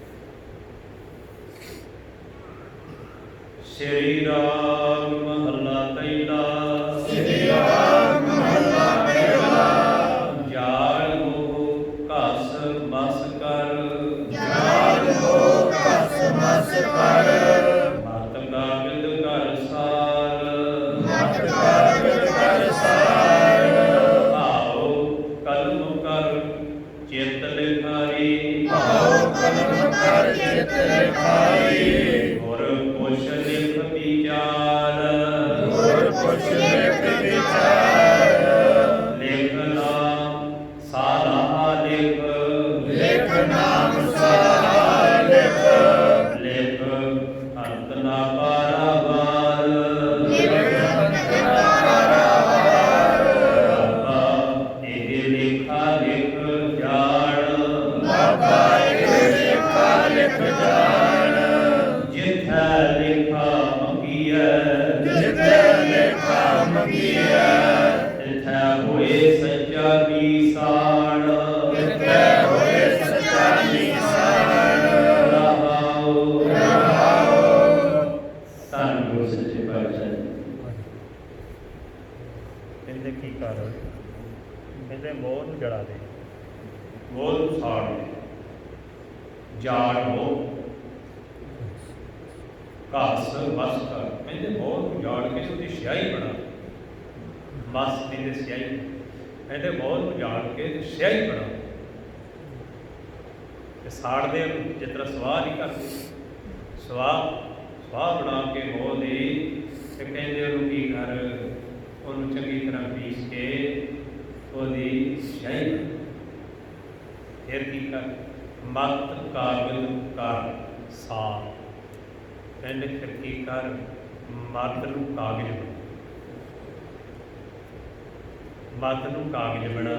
ਸ਼੍ਰੀ ਰਾਮ ਮਹੱਲਾ ਪਹਿਲਾ। ਸ੍ਰੀ ਰਾਮ ਮਹੱਲਾ ਪਹਿਲਾ। ਜਾਲ ਹੋ ਘਸ ਮਸ ਕਰ, ਜਾਲ ਹੋ ਘਸ ਮਸ ਕਰ। ਮਤ ਗਾਵਿਦ ਘਰ ਸਾਰ, ਮਤ ਗਾਵਿਦ ਘਰ ਸਾਰ। ਭਾਉ ਕਲਮ ਕਰ ਚਿਤ ਲਿਖਾਰੀ, ਭਾਉ ਕਲਮ ਕਰ ਚਿਤ ਲਿਖਾਰੀ। ਗੁਰ ਪੁਛ ਲਿਖ ਵਿਚਾਰ, ਗੁਰ ਪੁਛ ਲਿਖ ਵਿਚਾਰ। ਲਿਖ ਨਾਮ ਸਾਰਾ ਲਿਖ, ਲਿਖ ਨਾਮ ਸਾਰਾ ਲਿਖ। ਲਿਖ ਅੰਤ ਨਾ ਪਾਰਾਵਾਰ, ਲਿਖ ਅੰਤ ਨਾ ਪਾਰਾਵਾਰ। ਬਾਬਾ ਇਹ ਲਿਖਾ ਲਿਖ ਜਾਣ, ਬਾਬਾ ਇਹ ਲਿਖਾ ਲਿਖ ਜਾਣ। ਜਿਥੈ ਲੇਖਾ ਮੰਗੀਐ ਜਿਤੈ ਲੇਖਾ ਮੰਗੀਐ ਤਿਥੈ ਹੋਏ ਸੱਚਾ ਨੀਸਾਨ ਤਿਤੈ ਹੋਏ ਸੱਚਾ ਨੀਸਾਨ ਰਹਾਉ ਰਹਾਉ ਧੰਨ ਗੁਰੂ ਸੱਚੇ ਪਾਤਸ਼ਾਹ ਜੀ। ਕਹਿੰਦੇ ਕੀ ਕਰ ਕਹਿੰਦੇ ਮੋਹ ਨੂੰ ਜੜਾ ਦੇ, ਮੋਹ ਨੂੰ ਸਾੜ ਦੇ, ਜਾੜ ਹੋ ਘਾਸ ਵਸ ਕਰ। ਕਹਿੰਦੇ ਮੋਹ ਨੂੰ ਜਾੜ ਕੇ ਉਹਦੀ ਸਿਆਹੀ ਬਣਾ, ਮਸ ਕਹਿੰਦੇ ਸਿਆਹੀ, ਕਹਿੰਦੇ ਮੋਹ ਨੂੰ ਜਾੜ ਕੇ ਸਿਆਹੀ ਬਣਾ ਤੇ ਸਾੜਦੇ ਉਹਨੂੰ, ਜਿਸ ਤਰ੍ਹਾਂ ਸਵਾਹ ਨਹੀਂ ਕਰਦੇ, ਸਵਾਹ ਬਣਾ ਕੇ ਮੋਹ ਦੀ ਤੇ ਕਹਿੰਦੇ ਉਹਨੂੰ ਕੀ ਕਰ, ਉਹਨੂੰ ਚੰਗੀ ਤਰ੍ਹਾਂ ਪੀਸ ਕੇ ਉਹਦੀ ਸਿਆਹੀ ਬਣਾ। ਫਿਰ ਕੀ ਕਰ, ਮਤ ਕਾਬਿਲ ਕਰ ਸਾਫ। ਕਹਿੰਦੇ ਫਿਰ ਕੀ ਕਰ, ਮਤ ਨੂੰ ਕਾਗਜ਼ ਬਣਾ, ਮਤ ਨੂੰ ਕਾਗਜ਼ ਬਣਾ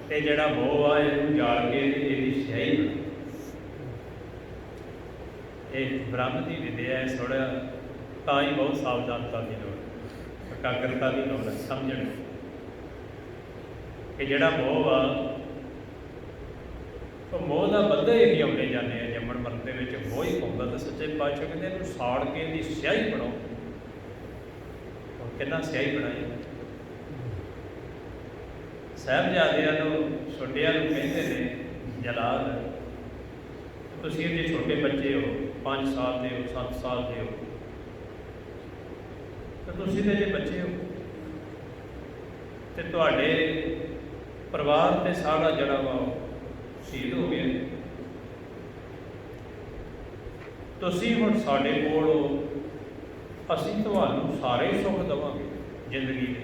ਤੇ ਜਿਹੜਾ ਮੋਹ ਆ ਇਹਨੂੰ ਜਾਲ ਕੇ ਇਹਦੀ ਸਿਆਹੀ ਬਣਾ। ਇਹ ਬ੍ਰਹਮ ਦੀ ਵਿਦਿਆ ਹੈ, ਥੋੜ੍ਹਾ ਤਾਂ ਹੀ ਬਹੁਤ ਸਾਵਧਾਨਤਾ ਦੀ ਲੋੜ, ਇਕਾਗਰਤਾ ਦੀ ਲੋੜ ਹੈ ਸਮਝਣ ਕਿ ਜਿਹੜਾ ਮੋਹ ਆ ਉਹ ਮੋਹ ਦਾ ਬੰਦੇ ਹੀ ਆਉਂਦੇ ਜਾਂਦੇ ਆ, ਜੰਮਣ ਮਰਨ ਦੇ ਵਿੱਚ ਮੋਹ ਹੀ ਪਾਉਂਦਾ। ਤਾਂ ਸੱਚੇ ਪਾਤਸ਼ਾਹ ਕਹਿੰਦੇ ਇਹਨੂੰ ਸਾੜ ਕੇ ਇਹਦੀ ਸਿਆਹੀ ਬਣਾਓ। ਕਿੰਨਾ ਸਿਆਹੀ ਬਣਾਈ, ਸਾਹਿਬਜ਼ਾਦਿਆਂ ਨੂੰ ਛੋਟਿਆਂ ਨੂੰ ਕਹਿੰਦੇ ਨੇ ਜਲਾਲ, ਤੁਸੀਂ ਜੇ ਛੋਟੇ ਬੱਚੇ ਹੋ, 5 ਸਾਲ ਦੇ ਹੋ, 7 ਸਾਲ ਦੇ ਹੋ, ਤਾਂ ਤੁਸੀਂ ਤੇ ਜੇ ਬੱਚੇ ਹੋ ਤੇ ਤੁਹਾਡੇ ਪਰਿਵਾਰ ਤੇ ਸਾਰਾ ਜਿਹੜਾ ਵਾ ਸ਼ਹੀਦ ਹੋ ਗਿਆ। ਤੁਸੀਂ ਹੁਣ ਸਾਡੇ ਕੋਲ ਹੋ, ਅਸੀਂ ਤੁਹਾਨੂੰ ਸਾਰੇ ਸੁੱਖ ਦੇਵਾਂਗੇ ਜ਼ਿੰਦਗੀ ਦੇ,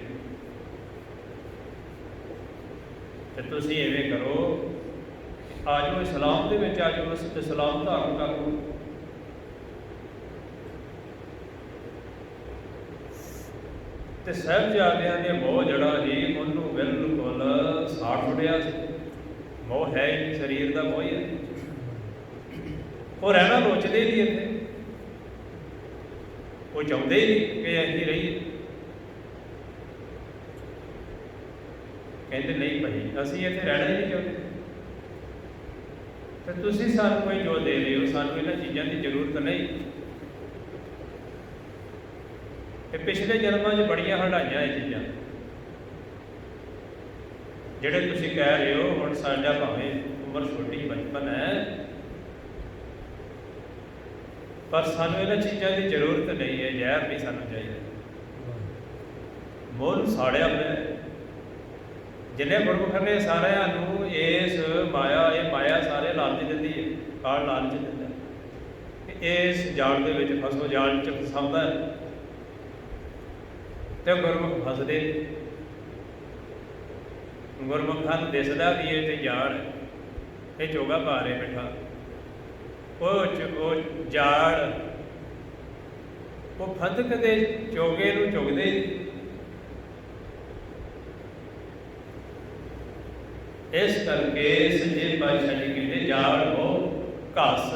ਤੇ ਤੁਸੀਂ ਐਵੇਂ ਕਰੋ, ਆ ਜਾਓ ਇਸਲਾਮ ਦੇ ਵਿੱਚ, ਆ ਜਾਓ ਤੇ ਇਸਲਾਮ ਧਾਰਨ ਕਰ ਲਓ। ਤੇ ਸਾਹਿਬਜ਼ਾਦਿਆਂ ਦੇ ਮੋਹ ਜਿਹੜਾ ਜੀ ਉਹਨੂੰ ਬਿਲਕੁਲ ਸਾੜ ਛੁੱਟਿਆ ਸੀ। ਮੋਹ ਹੈ ਹੀ ਨਹੀਂ, ਸਰੀਰ ਦਾ ਮੋਹ ਹੀ ਹੈ। ਉਹ ਰਹਿਣਾ ਲੋਚਦੇ ਨਹੀਂ ਇੱਥੇ, ਉਹ ਚਾਹੁੰਦੇ ਹੀ ਨਹੀਂ ਕਿ ਅਸੀਂ ਰਹੀਏ। ਕਹਿੰਦੇ ਨਹੀਂ ਭਾਈ, ਅਸੀਂ ਇੱਥੇ ਰਹਿਣਾ ਹੀ ਨਹੀਂ ਚਾਹੁੰਦੇ, ਤੇ ਤੁਸੀਂ ਸਾਨੂੰ ਕੋਈ ਜੋ ਦੇ ਰਹੇ ਹੋ, ਸਾਨੂੰ ਇਹਨਾਂ ਚੀਜ਼ਾਂ ਦੀ ਜ਼ਰੂਰਤ ਨਹੀਂ। ਤੇ ਪਿਛਲੇ ਜਨਮਾਂ 'ਚ ਬੜੀਆਂ ਹੰਢਾਈਆਂ ਇਹ ਚੀਜ਼ਾਂ, ਜਿਹੜੇ ਤੁਸੀਂ ਕਹਿ ਰਹੇ ਹੋ ਹੁਣ ਸਾਡਾ ਭਾਵੇਂ ਉਮਰ ਛੋਟੀ ਬਚਪਨ ਹੈ, ਪਰ ਸਾਨੂੰ ਇਹਨਾਂ ਚੀਜ਼ਾਂ ਦੀ ਜ਼ਰੂਰਤ ਨਹੀਂ ਹੈ, ਜ਼ਹਿਰ ਨਹੀਂ ਸਾਨੂੰ ਚਾਹੀਦਾ। ਮੋਹ ਨੂੰ ਸਾੜਿਆ ਹੋਇਆ, ਜਿੰਨੇ ਗੁਰਮੁਖ ਨੇ ਸਾਰਿਆਂ ਨੂੰ ਇਸ ਮਾਇਆ, ਇਹ ਮਾਇਆ ਸਾਰੇ ਲਾਲਚ ਦਿੰਦੀ ਹੈ, ਕਾਲ ਲਾਲਚ ਦਿੰਦਾ ਕਿ ਇਸ ਜਾਲ ਦੇ ਵਿੱਚ ਫਸੋ, ਜਾਲ 'ਚ ਫਸਾਉਂਦਾ ਤੇ ਗੁਰਮੁਖ ਫਸਦੇ। ਗੁਰਮੁਖਾਂ ਨੂੰ ਦਿਸਦਾ ਵੀ ਇਹ ਤੇ ਜਾਲ, ਇਹ ਚੋਗਾ ਪਾ ਰਹੇ ਬੈਠਾ, ਉਹ ਜਾਲ, ਉਹ ਫੰਦਕ ਦੇ ਚੋਗੇ ਨੂੰ ਚੁਗਦੇ। ਇਸ ਕਰਕੇ ਸੱਚੇ ਪਾਤਸ਼ਾਹ ਜੀ ਕਹਿੰਦੇ ਜਾਲ ਹੋ ਘਸ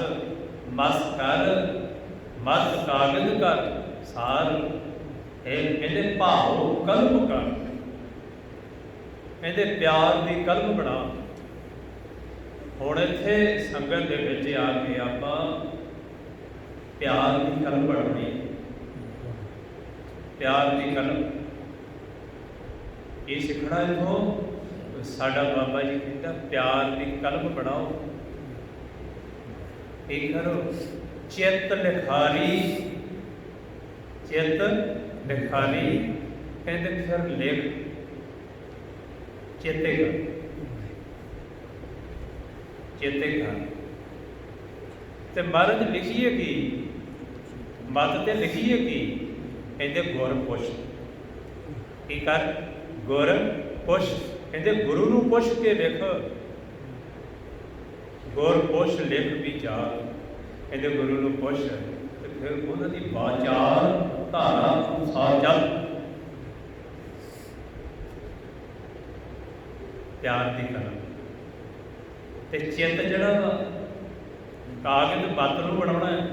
ਮਸ ਕਰ, ਮਤ ਕਾਗਜ਼ ਕਰ ਸਾਰ। ਇਹ ਕਹਿੰਦੇ ਭਾਵ ਕਲਮ ਕਰ, ਕਹਿੰਦੇ ਪਿਆਰ ਦੀ ਕਲਮ ਬਣਾ। ਹੁਣ ਇੱਥੇ ਸੰਗਤ ਦੇ ਵਿੱਚ ਆ ਕੇ ਆਪਾਂ ਪਿਆਰ ਦੀ ਕਲਮ ਬਣਾਉਣੀ, ਪਿਆਰ ਦੀ ਕਲਮ ਇਹ ਸਿੱਖਣਾ ਇੱਥੋਂ। ਸਾਡਾ ਬਾਬਾ ਜੀ ਕਹਿੰਦਾ ਪਿਆਰ ਦੀ ਕਲਮ ਬਣਾਓ, ਇਹ ਕਰੋ ਚਿੱਤ ਲਿਖਾਰੀ, ਚਿੱਤ ਲਿਖਾਰੀ। ਕਹਿੰਦੇ ਫਿਰ ਲਿਖ, ਚੇਤੇ ਕਰ, ਚੇਤੇ ਕਰ। ਤੇ ਮਹਾਰਾਜ ਲਿਖੀਏ ਕੀ, ਮਤ ਤੇ ਲਿਖੀਏ ਕੀ, ਕਹਿੰਦੇ ਗੁਰ ਪੁੱਛ। ਕੀ ਕਰ, ਗੁਰ ਪੁੱਛ। ਕਹਿੰਦੇ ਗੁਰੂ ਨੂੰ ਪੁੱਛ ਕੇ ਲਿਖ, ਗੁਰ ਪੁੱਛ ਲਿਖ ਵਿਚਾਰ। ਕਹਿੰਦੇ ਗੁਰੂ ਨੂੰ ਪੁੱਛ ਤੇ ਫਿਰ ਉਹਨਾਂ ਦੀ ਵਾਚਾਰ ਧਾਰਾ ਅਨੁਸਾਰ ਚੱਲ। ਪਿਆਰ ਦੀ ਕਲਮ ਤੇ ਚਿੱਤ ਜਿਹੜਾ ਵਾ ਕਾਗਜ਼ ਮੱਤ ਨੂੰ ਬਣਾਉਣਾ ਹੈ।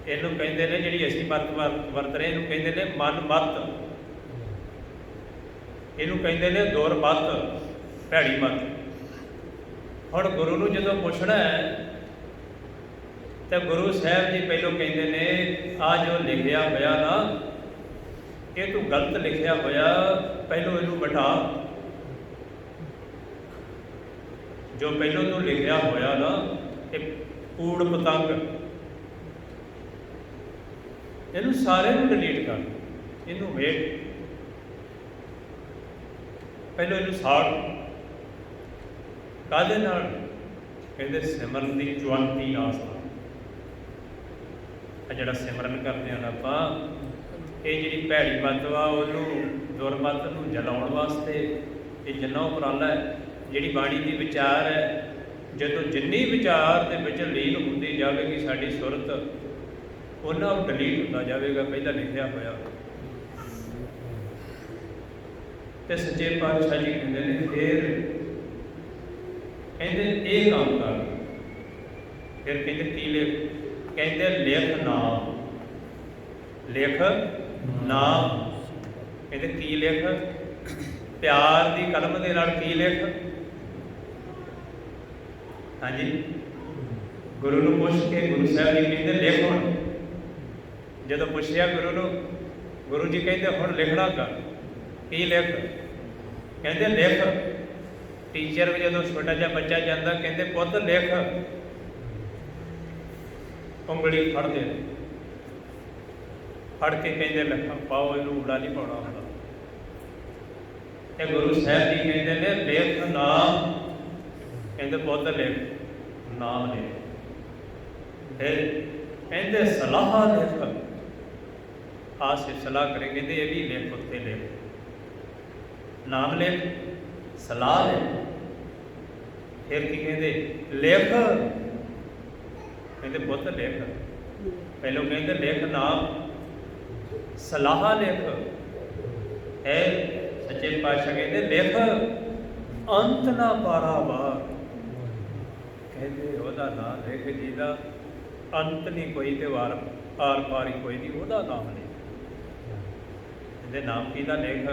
ਇਹਨੂੰ ਕਹਿੰਦੇ ਨੇ, ਜਿਹੜੀ ਅਸੀਂ ਵਰਤ ਰਹੇ ਇਹਨੂੰ ਕਹਿੰਦੇ ਨੇ ਮਨ ਮੱਤ, ਇਹਨੂੰ ਕਹਿੰਦੇ ਨੇ ਦੁਰਮੱਤ, ਭੈੜੀ ਮੱਤ। ਹੁਣ ਗੁਰੂ ਨੂੰ ਜਦੋਂ ਪੁੱਛਣਾ ਹੈ ਤਾਂ ਗੁਰੂ ਸਾਹਿਬ ਜੀ ਪਹਿਲੋਂ ਕਹਿੰਦੇ ਨੇ ਆ ਜੋ ਲਿਖਿਆ ਹੋਇਆ ਨਾ ਇਹ ਤੂੰ ਗਲਤ ਲਿਖਿਆ ਹੋਇਆ, ਪਹਿਲੋਂ ਇਹਨੂੰ ਮਿਟਾ। ਜੋ ਪਹਿਲੋਂ ਤੂੰ ਲਿਖਿਆ ਹੋਇਆ ਨਾ ਇਹ ਕੂੜ ਪਤੰਗ, ਇਹਨੂੰ ਸਾਰੇ ਨੂੰ ਡਿਲੀਟ ਕਰ, ਇਹਨੂੰ ਵੇਖ, ਪਹਿਲੋਂ ਇਹਨੂੰ ਸਾੜ। ਕਾਹਦੇ ਨਾਲ? ਕਹਿੰਦੇ ਸਿਮਰਨ ਦੀ ਜਵੰਤੀ ਆਸ ਨਾਲ। ਆ ਜਿਹੜਾ ਸਿਮਰਨ ਕਰਦੇ ਹਾਂ ਆਪਾਂ, ਇਹ ਜਿਹੜੀ ਭੈੜੀ ਮੱਤ ਵਾ ਉਹਨੂੰ, ਦੁਰਮੱਤ ਨੂੰ ਜਲਾਉਣ ਵਾਸਤੇ ਇਹ ਜਿੰਨਾ ਉਪਰਾਲਾ ਹੈ। ਜਿਹੜੀ ਬਾਣੀ ਦੀ ਵਿਚਾਰ ਹੈ, ਜਦੋਂ ਜਿੰਨੀ ਵਿਚਾਰ ਦੇ ਵਿੱਚ ਲੀਨ ਹੁੰਦੀ ਜਾਵੇਗੀ ਸਾਡੀ ਸੁਰਤ, ਉਹਨਾਂ ਨੂੰ ਡਿਲੀਟ ਹੁੰਦਾ ਜਾਵੇਗਾ ਪਹਿਲਾਂ ਲਿਖਿਆ ਹੋਇਆ। ਤੇ ਸੱਚੇ ਪਾਤਸ਼ਾਹ ਜੀ ਕਹਿੰਦੇ ਨੇ ਫਿਰ ਕਹਿੰਦੇ ਇਹ ਕੰਮ ਕਰ। ਫਿਰ ਕਹਿੰਦੇ ਕੀ ਲਿਖ? ਕਹਿੰਦੇ ਲਿਖ ਨਾਮ, ਲਿਖ ਨਾਮ। ਕਹਿੰਦੇ ਕੀ ਲਿਖ? ਪਿਆਰ ਦੀ ਕਲਮ ਦੇ ਨਾਲ ਕੀ ਲਿਖ? ਹਾਂਜੀ, ਗੁਰੂ ਨੂੰ ਪੁੱਛ ਕੇ ਗੁਰੂ ਸਾਹਿਬ ਜੀ ਕਹਿੰਦੇ ਲਿਖ। ਹੁਣ ਜਦੋਂ ਪੁੱਛਿਆ ਗੁਰੂ ਨੂੰ, ਗੁਰੂ ਜੀ ਕਹਿੰਦੇ ਹੁਣ ਲਿਖਣਾ ਕਰ। ਕੀ ਲਿਖ? ਕਹਿੰਦੇ ਲਿਖ। ਟੀਚਰ ਵੀ ਜਦੋਂ ਛੋਟਾ ਜਿਹਾ ਬੱਚਾ ਜਾਂਦਾ ਕਹਿੰਦੇ ਪੁੱਤ ਲਿਖ, ਉਂਗਲੀ ਫੜਦੇ, ਫੜ ਕੇ ਕਹਿੰਦੇ ਲਿਖਾਂ ਪਾਓ, ਇਹਨੂੰ ਊੜਾ ਨਹੀਂ ਪਾਉਣਾ ਹੁੰਦਾ। ਤੇ ਗੁਰੂ ਸਾਹਿਬ ਜੀ ਕਹਿੰਦੇ ਨੇ ਲਿਖ ਨਾਮ। ਕਹਿੰਦੇ ਪੁੱਤ ਲਿਖ, ਨਾਮ ਲਿਖ। ਫਿਰ ਕਹਿੰਦੇ ਸਲਾਹ ਲਿਖ। ਆਸ ਸਲਾਹ ਕਰੇ, ਕਹਿੰਦੇ ਇਹ ਵੀ ਲਿਖ, ਉੱਤੇ ਲਿਖ, ਨਾਮ ਲਿਖ, ਸਲਾਹ ਲਿਖ। ਫਿਰ ਕੀ ਕਹਿੰਦੇ? ਲਿਖ। ਕਹਿੰਦੇ ਪੁੱਤ ਲਿਖ। ਪਹਿਲੋਂ ਕਹਿੰਦੇ ਲਿਖ ਨਾਮ, ਸਲਾਹ ਲਿਖ। ਹੈ ਸੱਚੇ ਪਾਤਸ਼ਾਹ ਕਹਿੰਦੇ ਲਿਖ ਅੰਤ ਨਾ ਪਾਰਾਵਾਰ। ਕਹਿੰਦੇ ਉਹਦਾ ਨਾਮ ਲਿਖ ਜਿਹਦਾ ਅੰਤ ਨਹੀਂ ਕੋਈ ਤੇ ਆਰ ਪਾਰ ਹੀ ਕੋਈ ਨਹੀਂ, ਉਹਦਾ ਨਾਮ ਲਿਖ। ਇਹਦੇ ਨਾਮ ਕਿਹਦਾ ਲਿਖ?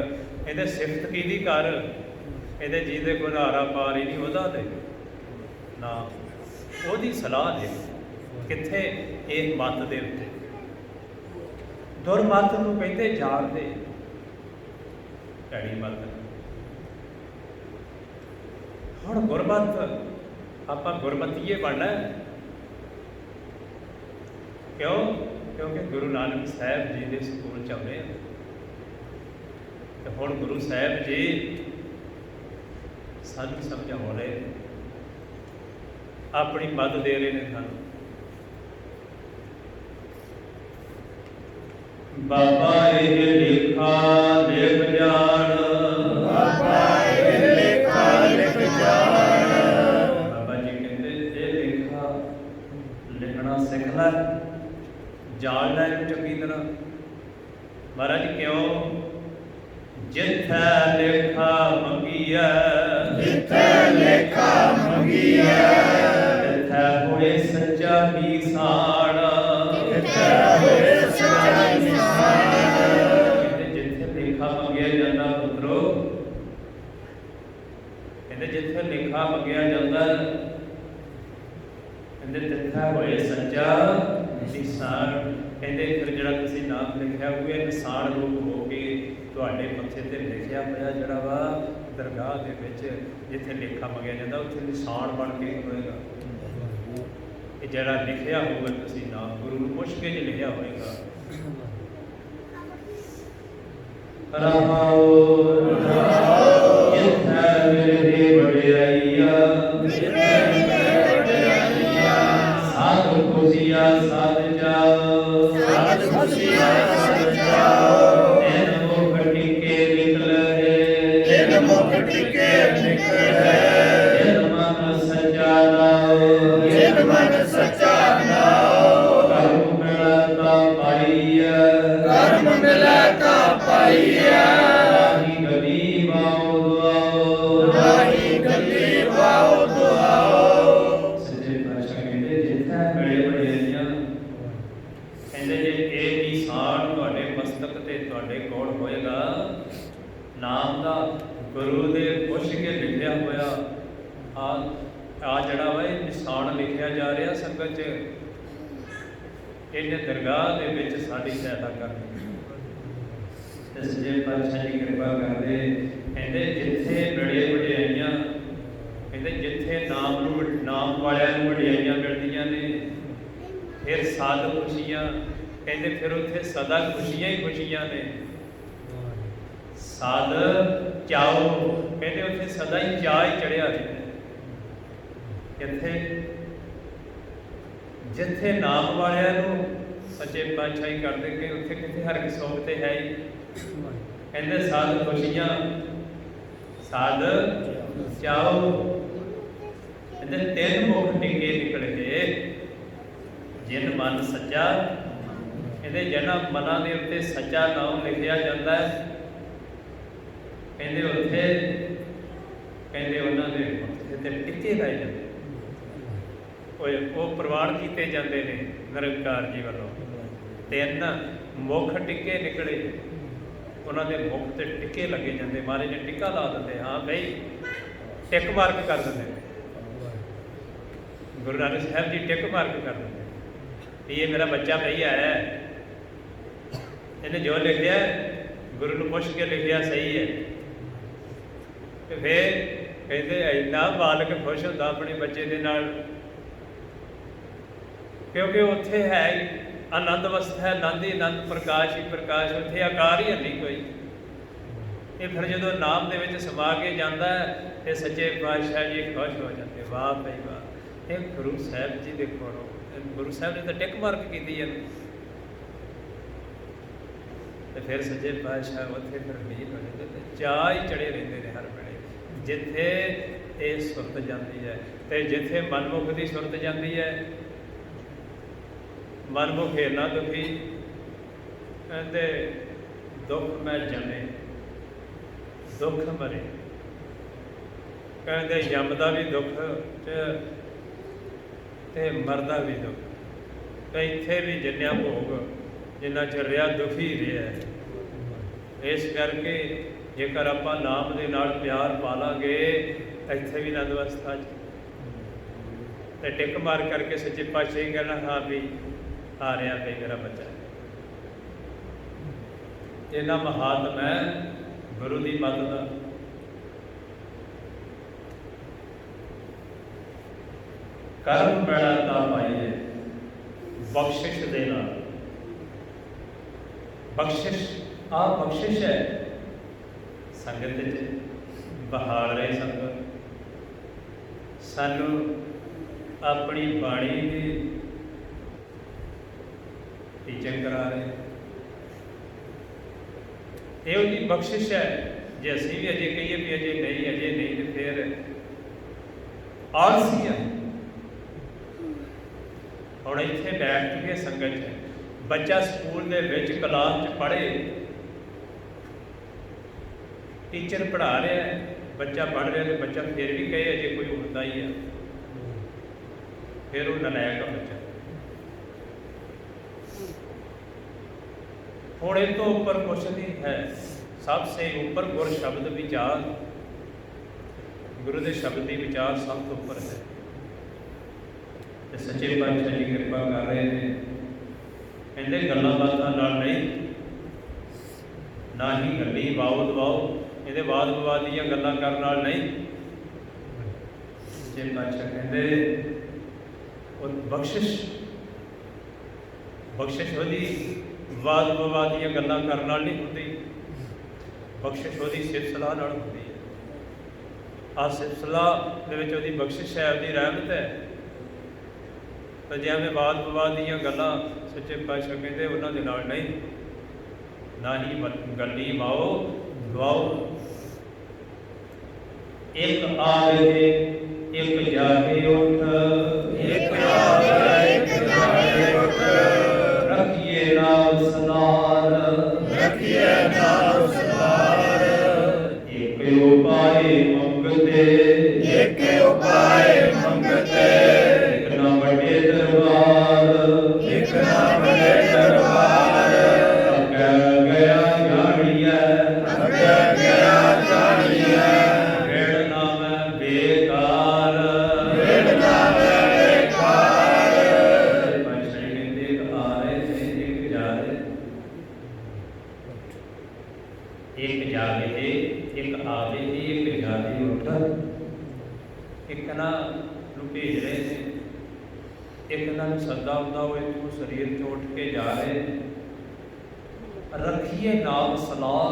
ਇਹਦੇ ਸਿਫਤ ਕਿਹਦੀ ਕਰ? ਇਹਦੇ ਜਿਹਦੇ ਗੁਨਾਰਾ ਪਾਰ ਹੀ ਨਹੀਂ, ਉਹਦਾ ਦੇ ਨਾਮ, ਉਹਦੀ ਸਲਾਹ ਲਿਖ। ਕਿੱਥੇ? ਇਹ ਮੱਤ ਦੇ ਉੱਤੇ। ਦੁਰਮੱਤ ਨੂੰ ਕਹਿੰਦੇ ਜਾਣਦੇ, ਭੈੜੀ ਮੱਤ। ਹੁਣ ਗੁਰਮੱਤ, ਆਪਾਂ ਗੁਰਮਤੀਏ ਬਣਨਾ। ਕਿਉਂ? ਕਿਉਂਕਿ ਗੁਰੂ ਨਾਨਕ ਸਾਹਿਬ ਜੀ ਦੇ ਸਕੂਲ ਚ ਆਉਂਦੇ ਆ। ਤੇ ਹੁਣ ਗੁਰੂ ਸਾਹਿਬ ਜੀ ਸਾਨੂੰ ਸਮਝਾਉਣ ਰਹੇ, ਆਪਣੀ ਮਦਦ ਦੇ ਰਹੇ ਨੇ ਸਾਨੂੰ। ਬਾਬਾ ਇਹ ਲੇਖਾ ਲਿਖ ਜਾਣ, ਬਾਬਾ ਇਹ ਲੇਖਾ ਲਿਖ ਜਾਣ। ਬਾਬਾ ਜੀ ਕਹਿੰਦੇ ਇਹ ਲੇਖਾ ਲਿਖਣਾ ਸਿੱਖ ਲੈ, ਜਾਣ ਲੈ ਚੰਗੀ ਤਰ੍ਹਾਂ। ਮਹਾਰਾਜ ਕਿਉਂ? ਜਿੱਥੇ ਲੇਖਾ ਮੰਗੀਐ, ਜਿੱਥੇ ਲੇਖਾ ਮੰਗੀਐ, ਤਿੱਥੈ ਹੋਏ ਸੱਚਾ ਨਿਸ਼ਾਨ। ਜਿੱਥੇ ਹੋਏ ਸੱਚਾ ਨਿਸ਼ਾਨ। ਕਹਿੰਦੇ ਜਿੱਥੇ ਲੇਖਾ ਮੰਗਿਆ ਜਾਂਦਾ ਪੁੱਤਰੋ, ਕਹਿੰਦੇ ਜਿੱਥੇ ਲੇਖਾ ਮੰਗਿਆ ਜਾਂਦਾ, ਕਹਿੰਦੇ ਤਿੱਥੈ ਹੋਏ ਸੱਚਾ ਨਿਸ਼ਾਨ। ਕਹਿੰਦੇ ਫਿਰ ਜਿਹੜਾ ਤੁਸੀਂ ਨਾਮ ਲਿਖਿਆ ਹੋਇਆ ਨਿਸ਼ਾਨ ਰੂਪ ਹੋ ਕੇ ਤੁਹਾਡੇ ਮੱਥੇ ਤੇ ਲਿਖਿਆ ਹੋਇਆ ਜਿਹੜਾ ਵਾ ਦਰਗਾਹ ਦੇ ਵਿੱਚ, ਜਿੱਥੇ ਲੇਖਾ ਮੰਗਿਆ ਜਾਂਦਾ ਉੱਥੇ ਨਿਸ਼ਾਨ ਬਣ ਕੇ ਹੋਏਗਾ। ਇਹ ਜਿਹੜਾ ਲਿਖਿਆ ਹੋਊਗਾ ਤੁਸੀਂ ਨਾਮ, ਗੁਰੂ ਨੂੰ ਪੁੱਛ ਕੇ ਜੇ ਲਿਖਿਆ ਹੋਏਗਾ। ਰਹਾਉ ਜਿੱਥੇ ਮੇਰੇ ਵਡਿਆਈਆ, ਸਾਧ ਖੁਸ਼ੀਆ ਸਾਧ ਜਾਓ, ਸਾਧ ਖੁਸ਼ੀਆ ਸਾਧ ਜਾਓ। ਤਿੰਨ ਮੁਖ ਟਿਕੇ ਨਿਕਲੇ, ਤਿੰਨ ਮੁਖ ਟਿਕੇ ਨਿਕਲੇ। ਤਿੰਨ ਮਨ ਸੱਚਾ ਨਾਉ, ਤਿੰਨ ਮਨ ਸੱਚਾ ਨਾਉ। ਕਰਮ ਮਿਲਾ ਤਾ ਪਾਈਐ, ਕਰਮ ਮਿਲੈ ਤਾ ਪਾਈਐ। ਨਾਹੀ ਗਲੀ ਵਾਉ ਦੁਆਓ, ਨਾਹੀ ਗੱਲੀ ਵਾਉ ਦੁਆਓ। ਸਾਉਣ ਲਿਖਿਆ ਜਾ ਰਿਹਾ ਸੰਗਤ 'ਚ, ਇਹਨੇ ਦਰਗਾਹ ਦੇ ਵਿੱਚ ਸਾਡੀ ਸਹਾਇਤਾ ਕਰਨੀ। ਤੇ ਸੱਚੇ ਪਾਤਸ਼ਾਹ ਜੀ ਕਿਰਪਾ ਕਰਦੇ, ਕਹਿੰਦੇ ਜਿੱਥੇ ਬੜੇ ਵਡਿਆਈਆਂ, ਕਹਿੰਦੇ ਜਿੱਥੇ ਨਾਮ ਵਾਲਿਆਂ ਨੂੰ ਵਡਿਆਈਆਂ ਮਿਲਦੀਆਂ ਨੇ, ਫਿਰ ਸਾਧ ਖੁਸ਼ੀਆਂ, ਕਹਿੰਦੇ ਫਿਰ ਉੱਥੇ ਸਦਾ ਖੁਸ਼ੀਆਂ ਹੀ ਖੁਸ਼ੀਆਂ ਨੇ। ਸਾਧ ਚਾਓ, ਕਹਿੰਦੇ ਉੱਥੇ ਸਦਾ ਹੀ ਚਾਅ ਹੀ ਚੜਿਆ ਰਹਿੰਦਾ। ਕਿੱਥੇ? ਜਿੱਥੇ ਨਾਮ ਵਾਲਿਆਂ ਨੂੰ ਸੱਚੇ ਪਾਤਸ਼ਾਹ ਹੀ ਕਰਦੇ ਕਿ ਉੱਥੇ ਕਿੱਥੇ ਹਰ ਸੋਗ ਤੇ ਹੈ ਹੀ। ਕਹਿੰਦੇ ਸਾਧ ਖੁਸ਼ੀਆਂ, ਸਾਧ ਚਾਓ, ਕਹਿੰਦੇ ਤਿੰਨ ਮੁਖ ਟਿੱਕੇ ਨਿਕਲ ਗਏ। ਜਿਨ ਮਨ ਸੱਚਾ, ਕਹਿੰਦੇ ਜਿਹਨਾਂ ਮਨਾਂ ਦੇ ਉੱਤੇ ਸੱਚਾ ਨਾਮ ਲਿਖਿਆ ਜਾਂਦਾ ਹੈ, ਕਹਿੰਦੇ ਉੱਥੇ, ਕਹਿੰਦੇ ਉਹਨਾਂ ਦੇ ਉੱਤੇ ਟਿੱਕੇ ਲਾਏ ਜਾਂਦੇ, ਉਹ ਪ੍ਰਵਾਨ ਕੀਤੇ ਜਾਂਦੇ ਨੇ ਨਿਰੰਕਾਰ ਜੀ ਵੱਲੋਂ। ਤਿੰਨ ਮੁੱਖ ਟਿੱਕੇ ਨਿਕਲੇ, ਉਹਨਾਂ ਦੇ ਮੁੱਖ ਤੇ ਟਿੱਕੇ ਲੱਗੇ ਜਾਂਦੇ। ਮਹਾਰਾਜ ਨੇ ਟਿੱਕਾ ਲਾ ਦਿੰਦੇ, ਹਾਂ ਬਈ ਟਿੱਕ ਮਾਰਕ ਕਰ ਦਿੰਦੇ ਨੇ। ਗੁਰੂ ਨਾਨਕ ਸਾਹਿਬ ਜੀ ਟਿੱਕ ਮਾਰਕ ਕਰ ਦਿੰਦੇ ਵੀ ਇਹ ਮੇਰਾ ਬੱਚਾ ਬਈ ਆਇਆ, ਇਹਨੇ ਜੋ ਲਿਖਿਆ ਗੁਰੂ ਨੂੰ ਪੁੱਛ ਕੇ ਲਿਖਿਆ ਸਹੀ ਹੈ। ਤੇ ਫਿਰ ਕਹਿੰਦੇ ਇੰਨਾ ਮਾਲਕ ਖੁਸ਼ ਹੁੰਦਾ ਆਪਣੇ ਬੱਚੇ ਦੇ ਨਾਲ, ਕਿਉਂਕਿ ਉੱਥੇ ਹੈ ਆਨੰਦ ਅਵਸਥਾ ਹੈ, ਆਨੰਦ ਹੀ ਆਨੰਦ, ਪ੍ਰਕਾਸ਼ ਹੀ ਪ੍ਰਕਾਸ਼, ਉੱਥੇ ਆਕਾਰ ਹੀ ਨਹੀਂ ਕੋਈ। ਇਹ ਫਿਰ ਜਦੋਂ ਨਾਮ ਦੇ ਵਿੱਚ ਸਮਾ ਕੇ ਜਾਂਦਾ ਹੈ ਤੇ ਸੱਚੇ ਪਾਤਸ਼ਾਹ ਜੀ ਖੁਸ਼ ਹੋ ਜਾਂਦੇ। ਵਾਹ ਭਾਈ ਵਾਹ, ਇਹ ਗੁਰੂ ਸਾਹਿਬ ਜੀ ਦੇਖੋ, ਗੁਰੂ ਸਾਹਿਬ ਨੇ ਤਾਂ ਟਿੱਕ ਮਾਰਕ ਕੀਤੀ ਹੈ। ਤੇ ਫਿਰ ਸੱਚੇ ਪਾਤਸ਼ਾਹ ਉੱਥੇ ਫਿਰ ਲੀਨ ਹੋ ਜਾਂਦੇ ਤੇ ਚਾਅ ਹੀ ਚੜੇ ਰਹਿੰਦੇ ਨੇ ਹਰ ਵੇਲੇ। ਜਿੱਥੇ ਇਹ ਸੁਰਤ ਜਾਂਦੀ ਹੈ ਤੇ ਜਿੱਥੇ ਮਨਮੁਖ ਦੀ ਸੁਰਤ ਜਾਂਦੀ ਹੈ, ਮਨਮੁਖ ਨਾ ਦੁਖੀ, ਕਹਿੰਦੇ ਦੁੱਖ ਮੈਂ ਜਮੇ ਦੁੱਖ ਮਰੇ, ਕਹਿੰਦੇ ਜੰਮ ਦਾ ਵੀ ਦੁੱਖ ਤੇ ਮਰਦਾ ਵੀ ਦੁੱਖ। ਤੇ ਇੱਥੇ ਵੀ ਜਿੰਨਿਆਂ ਭੋਗ ਜਿੰਨਾ ਚਿਰ ਰਿਹਾ ਦੁਖੀ ਰਿਹਾ। ਇਸ ਕਰਕੇ ਜੇਕਰ ਆਪਾਂ ਨਾਮ ਦੇ ਨਾਲ ਪਿਆਰ ਪਾ ਲਾਂਗੇ ਇੱਥੇ ਵੀ ਆਨੰਦ ਅਵਸਥਾ 'ਚ, ਤੇ ਟਿੱਕ ਮਾਰ ਕਰਕੇ ਸੱਚੇ ਪਾਤਸ਼ਾਹ ਹੀ ਕਹਿਣਾ, ਹਾਂ ਵੀ ਆ ਰਿਹਾ ਬਈ ਮੇਰਾ ਬੱਚਾ। ਇਹਨਾਂ ਮਹਾਤਮ ਹੈ ਗੁਰੂ ਦੀ ਮੱਤ ਦਾ। ਕਰਮ ਪੈਣਾ ਤਾਂ ਪਾਈਏ ਬਖਸ਼ਿਸ਼ ਦੇ ਨਾਲ। ਬਖਸ਼ਿਸ਼, ਆਹ ਬਖਸ਼ਿਸ਼ ਹੈ ਸੰਗਤ 'ਚ ਬਹਾਲ ਰਹੇ ਸੰਗਤ, ਸਾਨੂੰ ਆਪਣੀ ਬਾਣੀ ਦੀ ਟੀਚਿੰਗ ਕਰਾ ਰਹੇ। ਇਹੋ ਜਿਹੀ ਬਖਸ਼ਿਸ਼ ਹੈ। ਜੇ ਅਸੀਂ ਵੀ ਅਜੇ ਕਹੀਏ ਵੀ ਅਜੇ ਨਹੀਂ ਤੇ ਫਿਰ ਆਲਸੀ ਹੈ। ਹੁਣ ਇੱਥੇ ਬੈਠ ਚੁੱਕੇ ਸੰਗਤ 'ਚ, ਬੱਚਾ ਸਕੂਲ ਦੇ ਵਿੱਚ ਕਲਾਸ 'ਚ ਪੜ੍ਹੇ, ਟੀਚਰ ਪੜ੍ਹਾ ਰਿਹਾ, ਬੱਚਾ ਪੜ੍ਹ ਰਿਹਾ, ਤੇ ਬੱਚਾ ਫਿਰ ਵੀ ਕਹੇ ਅਜੇ ਕੋਈ ਹੁੰਦਾ ਹੀ ਆ, ਫਿਰ ਉਹ ਨਲਾਇਕ ਬੱਚਾ। ਹੁਣ ਇਹ ਤੋਂ ਉੱਪਰ ਕੁਛ ਨਹੀਂ ਹੈ। ਸਭ ਸੇ ਉੱਪਰ ਗੁਰ ਸ਼ਬਦ ਵਿਚਾਰ, ਗੁਰੂ ਦੇ ਸ਼ਬਦ ਦੀ ਵਿਚਾਰ ਸਭ ਤੋਂ ਉੱਪਰ ਹੈ। ਤੇ ਸੱਚੇ ਪਾਤਸ਼ਾਹ ਜੀ ਕਿਰਪਾ ਕਰ ਰਹੇ ਨੇ। ਕਹਿੰਦੇ ਗੱਲਾਂ ਬਾਤਾਂ ਨਾਲ ਨਹੀਂ, ਨਾ ਹੀ ਗੱਲੀ ਵਾਓ ਦਵਾਓ, ਇਹਦੇ ਵਾਦ ਵਿਵਾਦ ਦੀਆਂ ਗੱਲਾਂ ਕਰਨ ਨਾਲ ਨਹੀਂ। ਸੱਚੇ ਪਾਤਸ਼ਾਹ ਕਹਿੰਦੇ ਉਹ ਬਖਸ਼ਿਸ਼ ਉਹਦੀ ਵਾਦ ਵਿਵਾਦ ਦੀਆਂ ਗੱਲਾਂ ਕਰਨ ਨਾਲ ਨਹੀਂ ਹੁੰਦੀ, ਬਖਸ਼ਿਸ਼ ਉਹਦੀ ਸਿਫਤ ਸਲਾਹ ਨਾਲ ਹੁੰਦੀ ਹੈ। ਆਹ ਸਿਫਤ ਸਲਾਹ ਦੇ ਵਿੱਚ ਉਹਦੀ ਬਖਸ਼ਿਸ਼ ਹੈ, ਉਹਦੀ ਰਹਿਮਤ ਹੈ। ਤਾਂ ਜਿਵੇਂ ਵਾਦ ਵਿਵਾਦ ਦੀਆਂ ਗੱਲਾਂ ਸੱਚੇ ਪਾਤਸ਼ਾਹ ਕਹਿੰਦੇ ਉਹਨਾਂ ਦੇ ਨਾਲ ਨਹੀਂ, ਨਾ ਹੀ ਗੱਲੀ ਵਾਓ ਗਵਾਓ। ਇੱਕ ਆਵੇ ਇੱਕ ਜਾਗੇ ਉੱਠ, ਇੱਕ ਆਵੇ ਇੱਕ ਜਾਗੇ ਉੱਠ, ਰੱਖੀਏ ਨਾਮ ਸਦਾਰ, ਰੱਖੀਏ ਨਾਮ ਸਦਾਰ। ਇੱਕ ਉਪਾਏ ਮੰਗਤੇ, ਇੱਕ ਉਪਾਏ ਮੰਗਤੇ, ਇੱਕ ਨਾ ਵੱਡੇ ਦਰਬਾਰ, ਇੱਕ ਨਾ ਵੱਡੇ ਦਰਬਾਰ। ਅੱਗੇ ਗਿਆ ਜਾਣੀਐ, ਅੱਗੇ ਗਿਆ ਜਾਣੀਐ, ਵੇੜ ਨਾਮੈ ਬੇਕਾਰ, ਵੇੜ ਨਾਮੈ ਜਾਗੇ ਇੱਕ ਆਵੇ ਜੀ ਇੱਕ ਜਾਗੇ ਉੱਠ। ਇੱਕ ਨਾ ਨੂੰ ਭੇਜ ਰਹੇ ਨੇ, ਇੱਕ ਨਾਲ ਸੱਦਾ ਹੁੰਦਾ ਹੋਏ ਤੂੰ ਸਰੀਰ ਤੋਂ ਉੱਠ ਕੇ ਜਾ ਰਹੇ ਰੱਖੀਏ ਨਾਲ ਸਲਾਹ।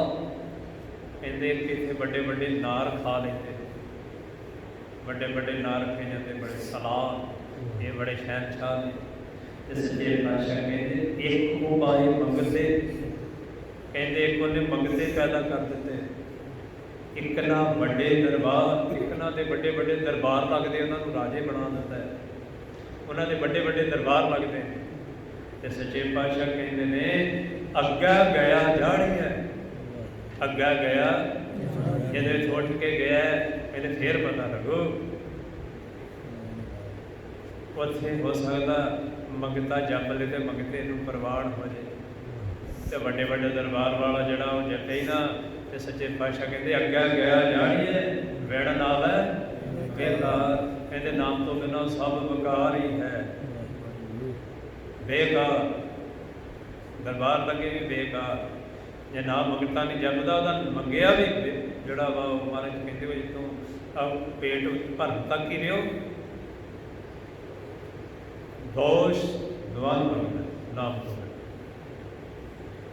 ਕਹਿੰਦੇ ਕਿਥੇ ਵੱਡੇ ਵੱਡੇ ਨਾਰ ਖਾ ਲੈਂਦੇ, ਵੱਡੇ ਵੱਡੇ ਨਾਰ ਰੱਖੇ ਜਾਂਦੇ, ਬੜੇ ਸਲਾਹ, ਇਹ ਬੜੇ ਸ਼ਹਿਨਸ਼ਾਹ ਨੇ। ਤੇ ਸੱਚੇ ਪਾਤਸ਼ਾਹ ਕਹਿੰਦੇ ਇੱਕ ਉਪਾਏ ਮੰਗਤੇ, ਕਹਿੰਦੇ ਇੱਕ ਉਹਨੇ ਮੰਗਤੇ ਪੈਦਾ ਕਰ ਦਿੱਤੇ। ਇੱਕ ਨਾ ਵੱਡੇ ਦਰਬਾਰ, ਇੱਕ ਨਾ ਦੇ ਵੱਡੇ ਵੱਡੇ ਦਰਬਾਰ ਲੱਗਦੇ, ਉਹਨਾਂ ਨੂੰ ਰਾਜੇ ਬਣਾ ਦਿੰਦਾ ਹੈ, ਉਹਨਾਂ ਦੇ ਵੱਡੇ ਵੱਡੇ ਦਰਬਾਰ ਲੱਗਦੇ ਨੇ। ਤੇ ਸੱਚੇ ਪਾਤਸ਼ਾਹ ਕਹਿੰਦੇ ਨੇ ਅੱਗਾ ਗਿਆ ਜਾਣੀਐ, ਅੱਗਾ ਗਿਆ ਜਿਹਦੇ ਉੱਠ ਕੇ ਗਿਆ ਇਹਦੇ ਫੇਰ ਪਤਾ ਲੱਗੂ। ਉੱਥੇ ਹੋ ਸਕਦਾ ਮੰਗਤਾ ਜਪ ਲੈ ਤੇ ਮੰਗਤੇ ਨੂੰ ਪ੍ਰਵਾਨ ਹੋ ਜਾਏ, ਤੇ ਵੱਡੇ ਵੱਡੇ ਦਰਬਾਰ ਵਾਲਾ ਜਿਹੜਾ ਉਹ ਜਪੇ ਹੀ ਨਾ। ਤੇ ਸੱਚੇ ਪਾਤਸ਼ਾਹ ਕਹਿੰਦੇ ਅੱਗਾ ਗਿਆ ਜਾਣੀਏ ਵੈਣ ਨਾਲ ਬੇਕਾਰ, ਕਹਿੰਦੇ ਨਾਮ ਤੋਂ ਬਿਨਾਂ ਸਭ ਬੇਕਾਰ ਹੀ ਹੈ, ਬੇਕਾਰ ਦਰਬਾਰ ਲੱਗੇ ਵੀ ਬੇਕਾਰ। ਜੇ ਨਾ ਮੰਗਤਾ ਨਹੀਂ ਜਪਦਾ ਉਹਦਾ ਮੰਗਿਆ ਵੀ ਜਿਹੜਾ ਵਾ ਉਹ ਮਹਾਰਾਜ ਕਹਿੰਦੇ ਹੋ ਜਿੱਥੋਂ ਪੇਟ ਭਰਨ ਤੱਕ ਹੀ ਰਿਓ। ਦੋਸ਼ ਦਵਾਨ ਮੰਗਦਾ ਨਾਮ ਤੋਂ,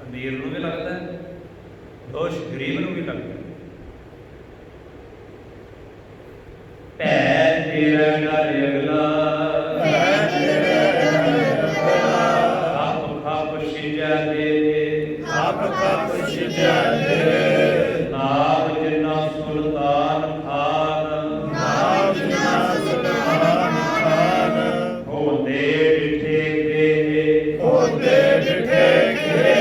ਅਮੀਰ ਨੂੰ ਵੀ ਲੱਗਦਾ, ਦੋਸ਼ ਗਰੀਬ ਨੂੰ ਵੀ ਲੱਗਦਾ। ਭੈ ਤੇਰਾ ਡਰ ਅਗਲਾ, ਆਪ ਖਾਪ ਛਿਜਾ ਦੇ, ਆਪ ਖਾਪ ਛਿਜਾ ਦੇ, ਨਾਮ ਜਿਨਾ ਸੁਲਤਾਨ ਖਾਨ, ਨਾਮ ਜਿਨਾ ਸੁਲਤਾਨ ਖਾਨ, ਹੋਂਦੇ ਡਿਠੇ ਕੇ, ਹੋਂਦੇ ਡਿਠੇ ਕੇ,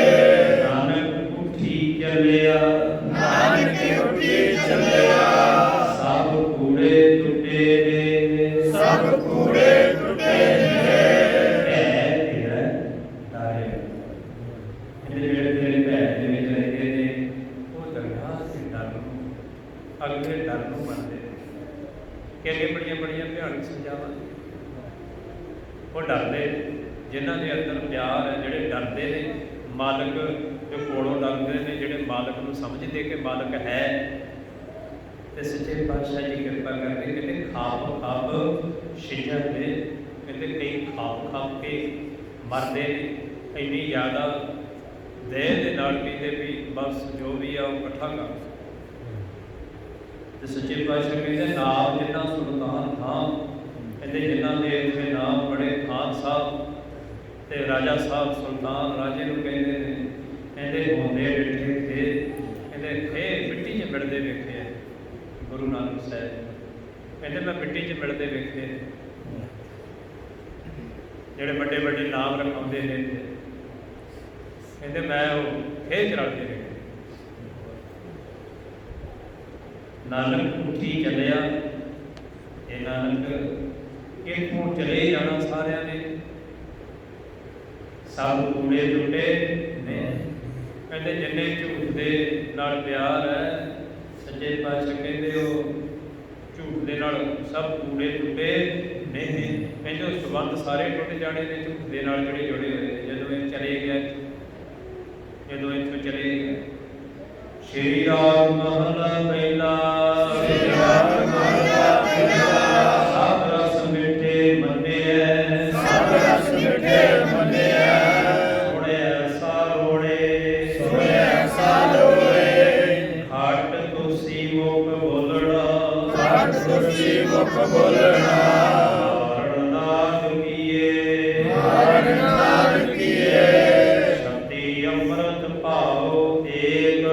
ਨਾਨਕ ਉੱਠੀ ਚੱਲਿਆ, ਨਾਨਕ ਉੱਠੀ ਚੱਲਿਆ, ਸਭ ਕੂੜੇ ਟੁੱਟੇ ਨੇ, ਸਭ ਕੂੜੇ ਟੁੱਟੇ ਨੇ। ਭੈ ਤੇਰਾ ਡਰ। ਇਹਦੇ ਜਿਹੜੇ ਤੇਰੇ ਭੈ ਦੇ ਵਿੱਚ ਰਹਿੰਦੇ ਨੇ ਉਹ ਦਰਗਾਹ ਦੇ ਡਰ ਨੂੰ, ਅੱਗੇ ਡਰ ਨੂੰ ਮੰਨਦੇ ਨੇ ਕਿ ਅੱਗੇ ਬੜੀਆਂ ਬੜੀਆਂ ਭਿਆਨਕ ਸਜ਼ਾਵਾਂ। ਉਹ ਡਰਦੇ ਜਿਨ੍ਹਾਂ ਦੇ ਅੰਦਰ ਪਿਆਰ ਹੈ, ਜਿਹੜੇ ਡਰਦੇ ਨੇ ਮਾਲਕ ਦੇ ਕੋਲੋਂ ਡਰਦੇ ਨੇ, ਜਿਹੜੇ ਮਾਲਕ ਨੂੰ ਸਮਝਦੇ ਕਿ ਮਾਲਕ ਹੈ। ਤੇ ਸੱਚੇ ਪਾਤਸ਼ਾਹ ਜੀ ਕਿਰਪਾ ਕਰਦੇ, ਕਹਿੰਦੇ ਖਾਪ ਖਾਪ ਛਿਜਾ ਦੇ, ਕਹਿੰਦੇ ਕਈ ਖਾਪ ਖਾਪ ਕੇ ਮਰਦੇ ਨੇ, ਇੰਨੀ ਜ਼ਿਆਦਾ ਦੇਹ ਦੇ ਨਾਲ ਕਹਿੰਦੇ ਵੀ ਬਸ ਜੋ ਵੀ ਆ ਉਹ ਇਕੱਠਾ ਕਰ। ਤੇ ਸੱਚੇ ਪਾਤਸ਼ਾਹ ਕਹਿੰਦੇ ਨਾਮ ਜਿੰਨਾ ਸੁਲਤਾਨ ਖਾਨ, ਕਹਿੰਦੇ ਜਿਨ੍ਹਾਂ ਦੇ ਇੱਥੇ ਨਾਮ ਬੜੇ ਖਾਨ ਸਾਹਿਬ ਤੇ ਰਾਜਾ ਸਾਹਿਬ ਸੁਲਤਾਨ ਰਾਜੇ ਨੂੰ ਕਹਿੰਦੇ ਨੇ, ਕਹਿੰਦੇ ਹੋਂਦੇ ਡਿਠੇ ਥੇ, ਕਹਿੰਦੇ ਥੇ ਮਿੱਟੀ 'ਚ ਮਿਲਦੇ ਵੇਖੇ ਆ ਗੁਰੂ ਨਾਨਕ ਸਾਹਿਬ, ਕਹਿੰਦੇ ਮੈਂ ਮਿੱਟੀ 'ਚ ਮਿਲਦੇ ਵੇਖੇ ਜਿਹੜੇ ਵੱਡੇ ਵੱਡੇ ਨਾਮ ਰਖਾਉਂਦੇ ਨੇ, ਕਹਿੰਦੇ ਮੈਂ ਉਹ ਖੇਚ ਰਲਦੇ ਵੇਖੇ। ਨਾਨਕ ਉੱਠੀ ਚੱਲਿਆ, ਇਹ ਨਾਨਕ ਇੱਥੋਂ ਚਲੇ ਜਾਣਾ ਸਾਰਿਆਂ ਨੇ, ਸਭ ਕੂੜੇ ਟੁੱਟੇ ਨੇ। ਕਹਿੰਦੇ ਜਿੰਨੇ ਝੂਠ ਦੇ ਨਾਲ ਪਿਆਰ ਹੈ, ਸੱਚੇ ਪਾਤਸ਼ਾਹ ਕਹਿੰਦੇ ਉਹ ਝੂਠ ਦੇ ਨਾਲ ਸਭ ਕੂੜੇ ਟੁੱਟੇ ਨੇ। ਕਹਿੰਦੇ ਉਹ ਸੰਬੰਧ ਸਾਰੇ ਟੁੱਟ ਜਾਣੇ ਨੇ ਝੂਠ ਦੇ ਨਾਲ ਜਿਹੜੇ ਜੁੜੇ ਹੋਏ ਨੇ। ਜਦੋਂ ਇਹ ਚਲੇ ਗਿਆ, ਜਦੋਂ ਇੱਥੋਂ ਚਲੇ ਗਿਆ, ਸ਼੍ਰੀ ਰਾਮ ਮਹਲਾ ਪਹਿਲਾ, ਸ਼੍ਰੀ ਰਾਮ ਮਹਲਾ ਪਹਿਲਾ, ਸਭ ਰਸ ਮਿੱਠੇ ਮੰਨਿਐ, ਸਭ ਰਸ ਮਿੱਠੇ ਮੰਨਿਐ, ਸੁਣਿਐ ਸਾਰੋੜੇ, ਸੁਣਿਐ ਸਾਰੋੜੇ, ਹਟ ਤੁਸੀ ਮੁਖ ਬੋਲਣਾ, ਹਟ ਤੁਸੀ ਮੁਖ ਬੋਲਣਾ, ਮਾਰਨ ਨਾਮ ਕੀਏ, ਮਾਰਨ ਨਾਮ ਕੀਏ, ਸ਼ਕਤੀ ਅੰਮ੍ਰਿਤ ਭਾਉ ਏਕ,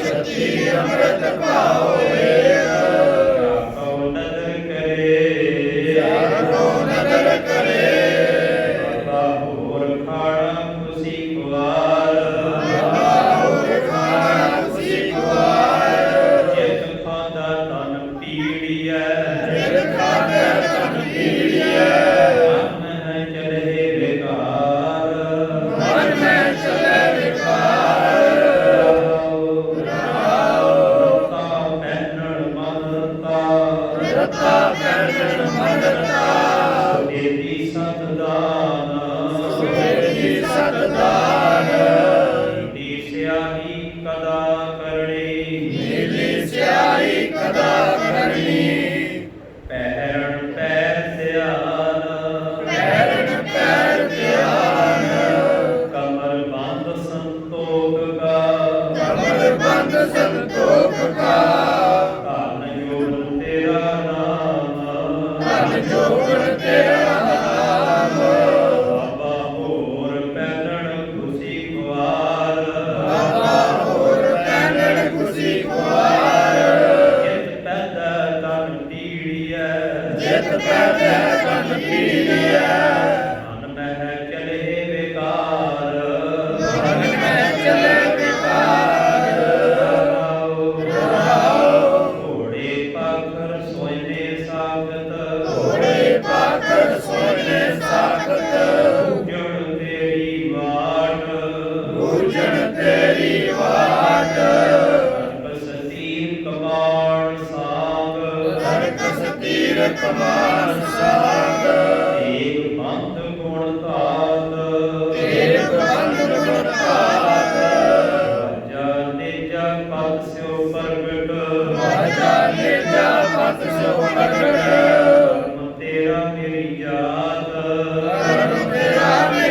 ਸੱਚੀ ਅੰਮ੍ਰਿਤ ਭਾਉ ਏਕ, ਕਉ ਨਦਰ ਕਰੇ, ਕਉ ਨਦਰ ਕਰੇ, ਬਾਬਾ ਹੋਰ ਖਾਣਾ ਤੁਸੀਂ ਕੁਵਾਰ, ਹੋਰ ਖਾਣਾ ਤੁਸੀਂ ਕੁਵਾਰ, ਜਿਤ ਖਾਂਦਾ ਤਨ ਪੀੜੀਐ, ਜਿਤ ਖਾਂਦਾ ਤਨ ਪੀੜੀਐ, ਮਨ ਹੈ ਚਲੇ ਬੇਕਾਰ, ਮਨ ਮੈਂ ਚਲੇ ਵਿਕਾਰ, ਰਤਾ ਪੈਨਣ ਮਨਤਾ, ਰਤਾ ਪੈਨਣ ਮਨਤਾ, ਦੇਦੀ ਸਤਦਾਨ, ਸੁਵੇਦੀ ਸਤਦਾਨ, ਦੀ ਸਿਆਹੀ ਕਦਾ ਕਰਣੀ,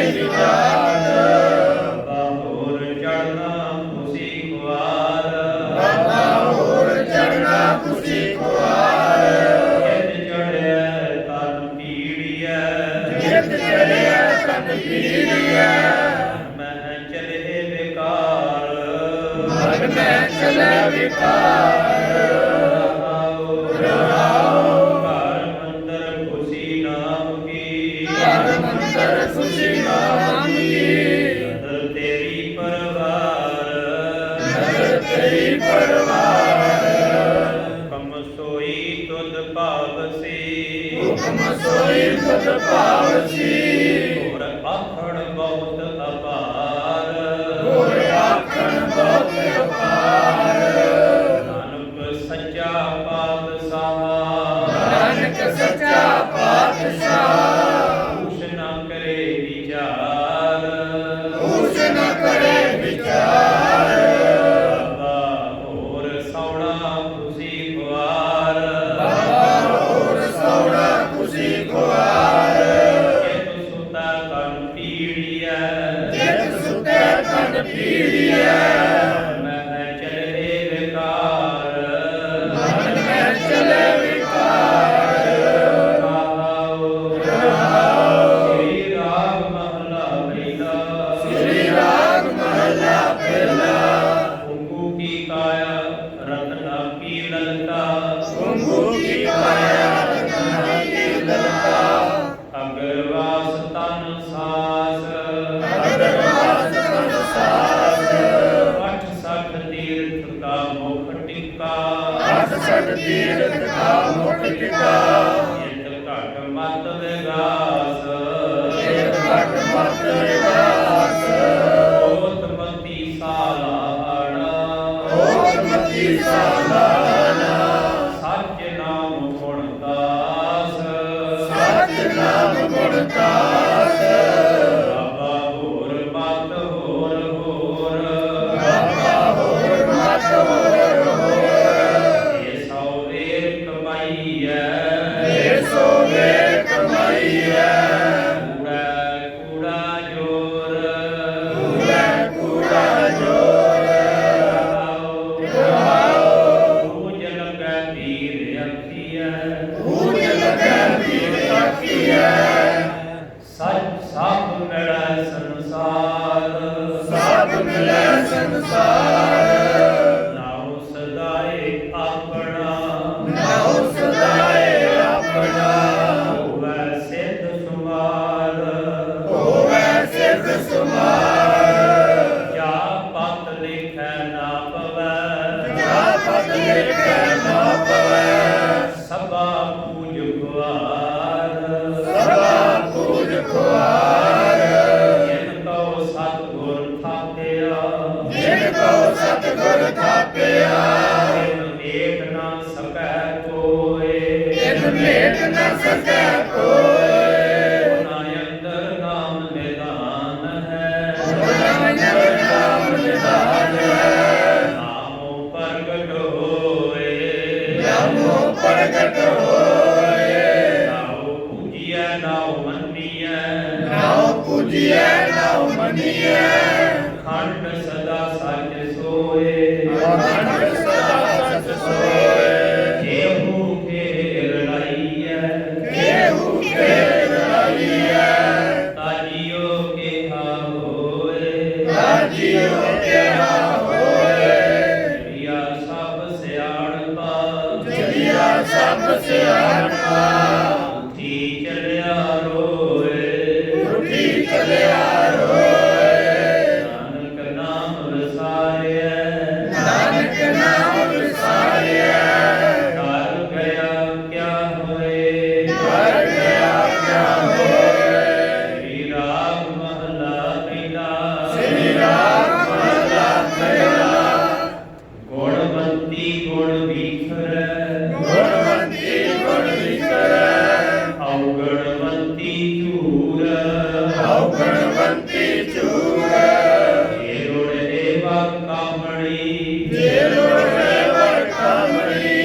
ਵਿਚਾਰ ਹੋਰ ਚੜਨਾ ਖੁਸ਼ੀ ਖੁਆਰ ਬਾਬਾ ਹੋਰ ਚੜਨਾ ਖੁਸ਼ੀ ਖੁਆਰ ਜਿਤ ਚੜਿਆ ਤਨ ਪੀੜੀਐ ਜਿਤ ਚੜਿਆ ਤਨ ਪੀੜੀਐ ਮੈਂ ਚਲੇ ਵਿਕਾਰ ਮਨ ਮੈਂ ਚਲੇ ਵਿਕਾਰ ਰਹਾਉ ਘਰ ਮੰਦਰ ਖੁਸ਼ੀ ਨਾਮ ਕੀ ਘਰ ਮੰਦਰ ਖੁਸ਼ੀ ਨਾਮ ਕੀ ਨਦਰ ਤੇਰੀ ਪਰਵਾਰ ਨਦਰ ਤੇਰੀ ਪਰਵਾਰ ਕਮ ਸੋਈ ਤੁਧ ਭਾਵਸੀ ਹੁਕਮ ਸੋਈ ਤੁਧ ਭਾਵਸੀ ਹੋਰ ਆਖਣ ਬਹੁਤ ਅਪਾਰ ਹੋਰ ਆਖਣ ਬਹੁਤ ਅਪਾਰ ਨਾਨਕ ਸੱਚਾ ਪਾਤਸ਼ਾਹ ਨਾਨਕ ਸੱਚਾ ਪਾਤਸ਼ਾਹ ਕੁਛ ਨਾ ਕਰੇ ਵਿਚਾਰ ਉਸ ਨ ਕਰੇ ਵਿਚਾਰ ਬਾਬਾ ਹੋਰ ਸੌਣਾ ਖੁਸ਼ੀ ਖੁਆਰ ਬਾਬਾ ਹੋਰ ਸੋਹਣਾ ਖੁਸ਼ੀ ਖੁਆਰ ਜਿਤ ਸੁਤਾ ਤਨ ਪੀੜੀਐ ਜਿਤ ਸੁਤੇ ਤਨ ਪੀੜੀਐ ਮੈਂ ਚਲੇ ਵਿਕਾਰ ਮਨ ਮੈਂ ਚਲੇ ਵਿਕਾਰ ਰਹਾਉ ਸ੍ਰੀ ਰਾਗ ਮਹਲਾ ਪਹਿਲਾ ਸ੍ਰੀ ਰਾਗ ਮਹਲਾ ਪਹਿਲਾ ਕੁੰਕੂ ਕੀ ਕਾਇਆ ਰਤਨਾ ਕੀ ਲਲਤਾ ਕੁੰਭੂ ਕੀ ਕਾਇਆ ਰਤਨਾ ਕੀ ਲਲਤਾ ਅਗਰਵਾਸ ਤਨ ਸਾਸ ਅਗਰਵਾਸ ਤਨ ਸਾਸ ਅਠ ਸਠ ਤੀਰਥ ਕਾ ਮੁਖ ਟਿਕਾ ਅਠ ਸਠ ਤੀਰਥ ਕਾ ਮੁਖ ਟਿਕਾ ਇਤ ਘਟ ਮਤ ਵਿਗਾਸ ਇਤ ਘਟ ਮਤ ਵਿਗਾਸ ਓਤ ਮਤੀ ਸਾਲਾਣਾ ਓਟ ਮਤੀ ਸਾਲਾਨਾ ਸੱਚ ਨਾਮ ਗੁਣ ਦਾਸ ਸਤਿ ਨਾਮ ਗੁਣ ਦਾਸ ਬਾਬਾ ਹੋਰ ਮਤ ਹੋਰ ਹੋਰ ਬਾਬਾ ਹੋਰ ਮਤ ਹੋਰ ਇਹ ਸੌ ਵੇਰ ਕਮਾਈ ਹੈ ਇਹ ਸੋ ਵੇ ਕਮਾਈ ਹੈ ਕੂੜਾ ਕੂੜਾ ਜੋਰ ਕੂੜਾ ਕੂੜਾ ਜੋਰ ਰਹਾਉ ਪੂਜਨ ਕੈ ਪੀਰ ਅੱਖੀਐ ਪੂਜ ਲਗੈ ਪੀਰ ਆਖੀਐ ਸੱਚ ਸਭ ਮਿਲੈ ਸੰਸਾਰ ਸਭ ਮਿਲੈ ਸੰਸਾਰ ਨਾਉ ਸਦਾਏ ਆਪਣਾ ਨਾਉ ਸਦਾਏ ਆਪਣਾ ਹੋਵੈ ਸਿੱਧ ਸੁਮਾਰ ਹੋਵੈ ਸਿੱਧ ਸੁਮਾਰ ਜਾ ਪਤ ਲਿਖੈ ਨਾ ਪਵੈ ਜਾ ਪਤ ਲਿਖੈ ਨਾ ਪਵੈ ਸਭਾ ਪੂਜ ਗੁਆਰ ਸਭਾ ਪੂਜ ਖੁਆਰ ਜਿਨ ਕਉ ਸਤਿਗੁਰ ਥਾਪਿਆ ਜਿਨ ਕੋ ਸਤਿਗੁਰ ਥਾਪਿਆ ਤਿਨ ਮੇਟ ਨਾ ਸਕੈ ਕੋਇ ਤਿਨ ਮੇਟ ਨ ਸਕੈ ਕੋਇ ਉਹਨਾਂ ਅੰਦਰ ਨਾਮ ਨਿਦਾਨ ਹੈ ਨਾਮ ਨਾਮ ਨਿਧਾਨ ਹੈ ਨਾਮੋ ਪ੍ਰਗਟ ਹੋਏ ਨਾਮੋ ਪ੍ਰਗਟ ਹੋਏ ਨਾਉ ਪੂਜੀਐ ਨਾਉ ਮੰਨੀਐ ਨਾਉ ਪੂਜੀਐ ਨਾਉ ਮੰਨੀਐ ਖੰਡ ਸਦਾ ਸੱਚ ਸੋਏ ਅਖੰਡ ਸਦਾ ਸਚ ਸੋਏ ਜਿਹੂ ਖੇਰ ਲਾਈਐ ਕੇਹੂ ਖੇਰ ਲਾਈਐ ਤਾਜੀਓ ਕਿਹਾ ਹੋਏ ਰਾਜੀਓ ਕਿਹਾ ਹੋਏ ਪ੍ਰਿਆ ਸਭ ਸਿਆਣਪਾ ਜੀਆ ਸਭ ਸਿਆਣਪਾ ਉੱਠੀ ਚੱਲਿਆ ਰੋਏ ਉੱਠੀ ਚਲਿਆ ਰੋਏ ਨਾਨਕ ਨਾਮ ਰਸਾਇਐ ਨਾਨਕ ਨਾਮ ਵਿਸਾਰਿਐ ਘਰ ਗਿਆ ਕਿਆ ਹੋਏ ਕਰ ਗਿਆ ਕਿਆ ਹੋਏ ਸ੍ਰੀ ਰਾਗ ਮਹਲਾ ਪਹਿਲਾ ਸ੍ਰੀ ਰਾਗ ਮਹਲਾ ਪਹਿਲਾ ਗੁਣਵੰਤੀ ਗੁਣ ਵਿਖਰੈ ਗੁਣਵੰਤੀ ਗੁਣ ਵਿਖਰੈ ਔਗਣਵੰਤੀ ਝੂਰ ਔਗਣਵੰਤੀ ਚੂਰ ਜੇ ਰੁੜ ਏਵਾ ਕਾਮਣੀ ਜੇ ਲੋੜੇ ਵਰਤਾਮਣੀ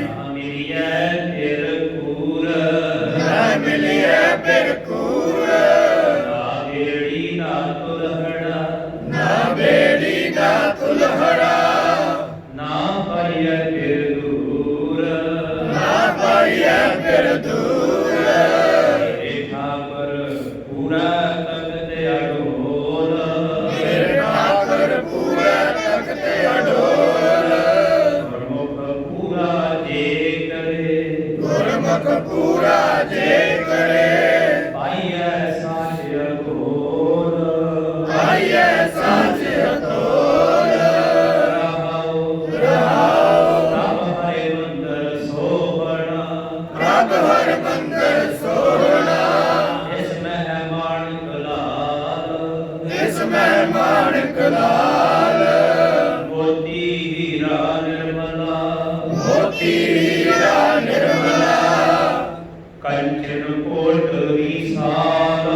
ਨਾ ਮਿਲਿਐ ਫਿਰ ਕੂਰ ਨਾ ਮਿਲਿਐ ਬਿਰਕੂਰ ਨਾ ਏੜੀ ਮੈਂ ਮਾਣਕ ਲਾਲ ਮੋਤੀ ਹੀਰਾ ਨਿਰਮਲਾ ਮੋਤੀ ਹੀਰਾ ਨਿਰਮਲਾ ਕੰਚਨ ਕੋਟ ਵਿਸਾਲ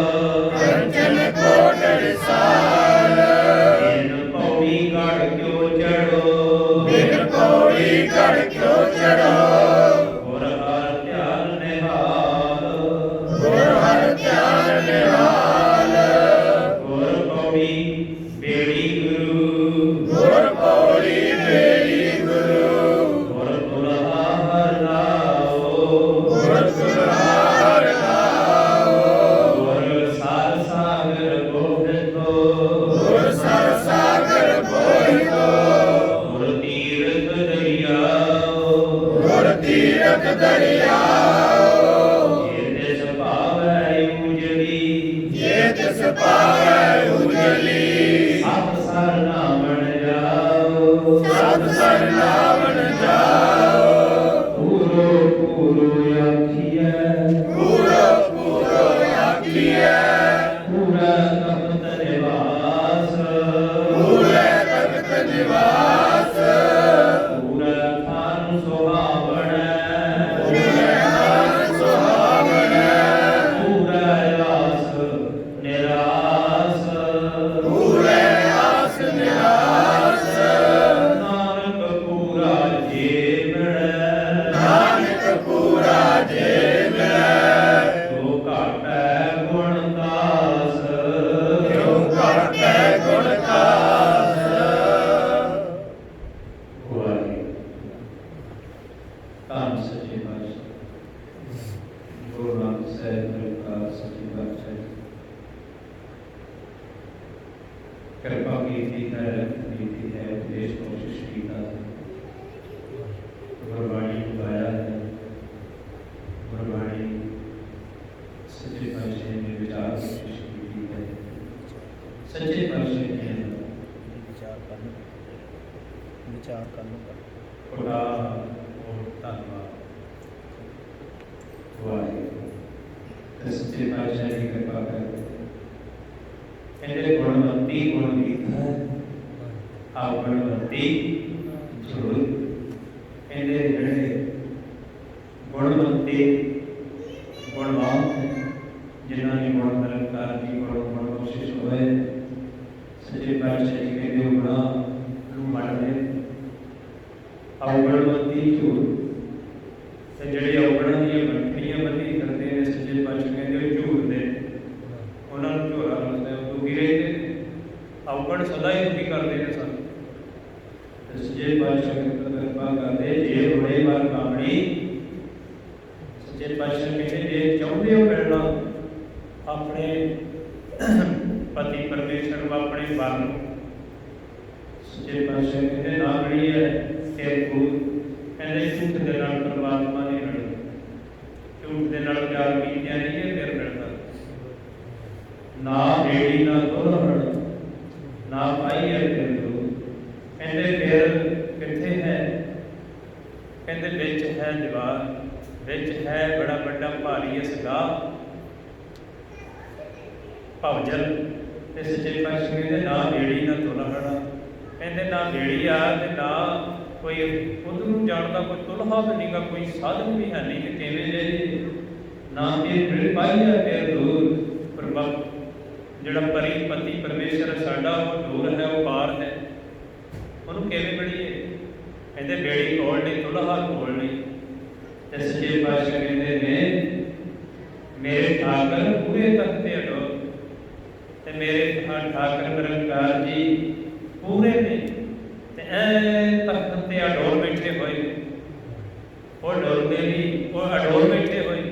ਕੰਚਨ ਕੋਟ ਵਿਸਾਲ ਬਿਨ ਪੌੜੀ ਗੜ ਕਿਉ ਚੜੋ ਬਿਨ ਪੌੜੀ ਗੜ ਕਿਉ ਚੜੋ ਗੁਰ ਹਰਿ ਧਿਆਨ ਨਿਹਾਲ ਗੁਰ ਹਰਿ ਧਿਆਨ ਨਿਹਾਲ ਗੁਰ ਪੌੜੀ ਬੇੜੀ ਗੁਰੂ ਗੁਰ ਪੌੜੀ ਬੇੜੀ ਗੁਰੂ ਗੁਰ ਤੁਲਹਾ ਹਰਿ ਨਾਉ ਗੁਰ ਤੁਲਹਾ ਹਰਿ ਨਾਉ ਗੁਰ ਸਰ ਸਾਗਰ ਗੋਬਿੰਦੋ ਗੁਰ ਸਰ ਸਾਗਰ ਬੋਹਿਤੋ ਗੁਰ ਤੀਰਥ ਦਰਿਆਓ ਗੁਰ ਤੀਰਥ ਦਰਿਆਓ ਜੇ ਤਿਸ ਭਾਵੈ ਉਜਲੀ ਜੇ ਤਿਸ ਪਾਵੈ ਉਜਲੀ ਸਤ ਸਰ ਨਾਮਣ ਜਾਓ ਸਤ ਸਰ ਨਾਵਣ ਜਾਓ ਪੂਰੋ ਪੂਰੋ ਆਖੀਐ ਪੂਰੋ ਪੂਰੋ ਆਖੀਐ ਪੂਰਾ ਤਖਤ ਨਿਵਾਸ ਪੂਰੇ ਤਖਤ ਨਿਵਾਸ ਪੂਰਾ ਥਾਨ ਸੁਹਾਵਣੈ ਪੂਰੇ ਨਾਮ ਸੁਹਾਵਣੈ ਪੂਰਾ ਆਸ ਨਿਰਾਸ ਪੂਰੇ ਆਸ ਨਿਰਾਸ ਨਾਨਕ ਪੂਰਾ ਜੇ ਮਿਲੈ ਨਾਨਕ ਪੂਰਾ ਜੇ ਮਿਲੈ ਜੋ ਘਾਟੈ ਗੁਣ ਦਾਸ ਕਿਉ ਘਟੈ ਗੁਣ ਦਾਸ ਵਾਹਿਗੁਰੂ ਧੰਨ ਸੱਚੇ ਪਾਤਸ਼ਾਹ ਗੁਰੂ ਨਾਨਕ ਸਾਹਿਬ ਜੀ ਦਾ ਸੱਚੇ ਪਾਤਸ਼ਾਹ ਕਿਰਪਾ ਕੀਤੀ ਹੈ ਦੇਸ਼ ਕੋਸ਼ਿਸ਼ ਕੀਤਾ ਹੈ ਗੁਰਬਾਣੀ ਨੂੰ ਗਾਇਆ ਹੈ ਗੁਰਬਾਣੀ ਸੱਚੇ ਪਾਤਸ਼ਾਹ ਨੇ ਵਿਚਾਰ ਕੋਸ਼ਿਸ਼ ਕੀਤੀ ਹੈ ਸੱਚੇ ਪਾਤਸ਼ਾਹ ਨੇ ਵਿਚਾਰ ਕਰਨ ਖੁਦਾ ਉਹ ਧੰਨਵਾਦ ਵਾਹਿਗੁਰੂ ਤੇ ਸੱਚੇ ਪਾਤਸ਼ਾਹ ਦੀ ਕਿਰਪਾ ਕਰਕੇ ਕਹਿੰਦੇ ਗੁਣਵੰਤੀ ਗੁਣ ਗੀਤ ਹੈ ਆਪ ਗੁਣਵੰਤੀ ਜ਼ਰੂਰ ਕਹਿੰਦੇ ਜਿਹੜੇ ਗੁਣਵੰਤੀ ਗੁਣਵਾਨ ਜਿਨ੍ਹਾਂ ਨੇ ਗੁਣ ਨਿਰੰਕਾਰ ਦੀ ਗੁਣ ਕੋਸ਼ਿਸ਼ ਹੋਏ ਸੱਚੇ ਪਾਤਸ਼ਾਹ ਜੀ ਕਹਿੰਦੇ ਗੁਣਾਂ ਨੂੰ ਮੰਨਦੇ ਔਗਣਵੰਤੀ ਝੂਠ ਤੇ ਜਿਹੜੇ ਔਗਣਾਂ ਦੀਆਂ ਬੰਖੜੀਆਂ ਬੰਨੀ ਕਰਦੇ ਨੇ ਸੱਚੇ ਪਾਤਸ਼ਾਹ ਕਹਿੰਦੇ ਉਹ ਝੂਠ ਦੇ ਉਹਨਾਂ ਨੂੰ ਝੋਰਾ ਲੱਗਦਾ ਉਹ ਦੁਖੀ ਰਹਿੰਦੇ ਨੇ ਔਗਣ ਸਦਾ ਹੀ ਦੁਖੀ ਕਰਦੇ ਨੇ ਸਾਨੂੰ ਤੇ ਸੱਚੇ ਪਾਤਸ਼ਾਹ ਕਿਰਪਾ ਕਰਦੇ ਜੇ ਹੋਏ ਵਾਰ ਕਾਮਣੀ ਸੱਚੇ ਪਾਤਸ਼ਾਹ ਕਹਿੰਦੇ ਜੇ ਚਾਹੁੰਦੇ ਹੋ ਮਿਲਣਾ ਆਪਣੇ ਪਤੀ ਪਰਮੇਸ਼ਰ ਨੂੰ ਆਪਣੇ ਵਰ ਨੂੰ ਸੱਚੇ ਪਾਤਸ਼ਾਹ ਕਹਿੰਦੇ ਨਾ ਮਿਲੀ ਹੈ ਤੇ ਕਹਿੰਦੇ ਝੂਠ ਦੇ ਨਾਲ ਪਰਮਾਤਮਾ ਨਹੀਂ ਮਿਲਦਾ ਝੂਠ ਦੇ ਨਾਲ ਪਿਆਰ ਕੀਤਿਆਂ ਨਹੀਂ ਇਹ ਫਿਰ ਮਿਲਦਾ ਨਾ ਰੇੜੀ ਨਾ ਦੋਹਣ ਨਾ ਪਾਈ ਹੈ ਦਿਲ ਨੂੰ ਕਹਿੰਦੇ ਫਿਰ ਕਿੱਥੇ ਹੈ ਕਹਿੰਦੇ ਵਿੱਚ ਹੈ ਦੀਵਾਰ ਵਿੱਚ ਹੈ ਬੜਾ ਵੱਡਾ ਭਾਰੀ ਅਸਗਾ ਭਵਜਲ ਤੇ ਸੱਚੇ ਪਾਤਸ਼ਾਹ ਕਹਿੰਦੇ ਨਾ ਰੇੜੀ ਨਾ ਦੋਹਣ ਕਹਿੰਦੇ ਨਾ ਬੇੜੀ ਆ ਤੇ ਨਾ ਕੋਈ ਉਧਰ ਨੂੰ ਜਾਣ ਦਾ ਕੋਈ ਤੁਲਹਾ ਵੀ ਨਹੀਂਗਾ ਕੋਈ ਸਾਧਨ ਵੀ ਹੈ ਨਹੀਂ ਕਿ ਕਿਵੇਂ ਜੇ ਨਾ ਇਹ ਮਿਲ ਪਾਈ ਹੈ ਫਿਰ ਦੂਰ ਪ੍ਰਭਾਵ ਜਿਹੜਾ ਪਤੀ ਪਰਮੇਸ਼ਰ ਸਾਡਾ ਉਹ ਦੂਰ ਹੈ ਉਹ ਪਾਰ ਹੈ ਉਹਨੂੰ ਕਿਵੇਂ ਮਿਲੀਏ ਕਹਿੰਦੇ ਬੇੜੀ ਕੋਲ ਨਹੀਂ ਤੁਲਹਾ ਕੋਲ ਨਹੀਂ ਤੇ ਸੱਚੇ ਪਾਤਸ਼ਾਹ ਕਹਿੰਦੇ ਨੇ ਮੇਰੇ ਠਾਕਰ ਪੂਰੇ ਤਖਤੇ ਅਡੋਲ ਤੇ ਮੇਰੇ ਠਾਕਰ ਨਿਰੰਕਾਰ ਜੀ ਪੂਰੇ ਨੇ ਤੇ ਐ ਤਖਤ ਤੇ ਅਡੋਲ ਬੈਠੇ ਹੋਏ ਨੇ ਉਹ ਡੋਲਦੇ ਨਹੀਂ ਉਹ ਅਡੋਲ ਬੈਠੇ ਹੋਏ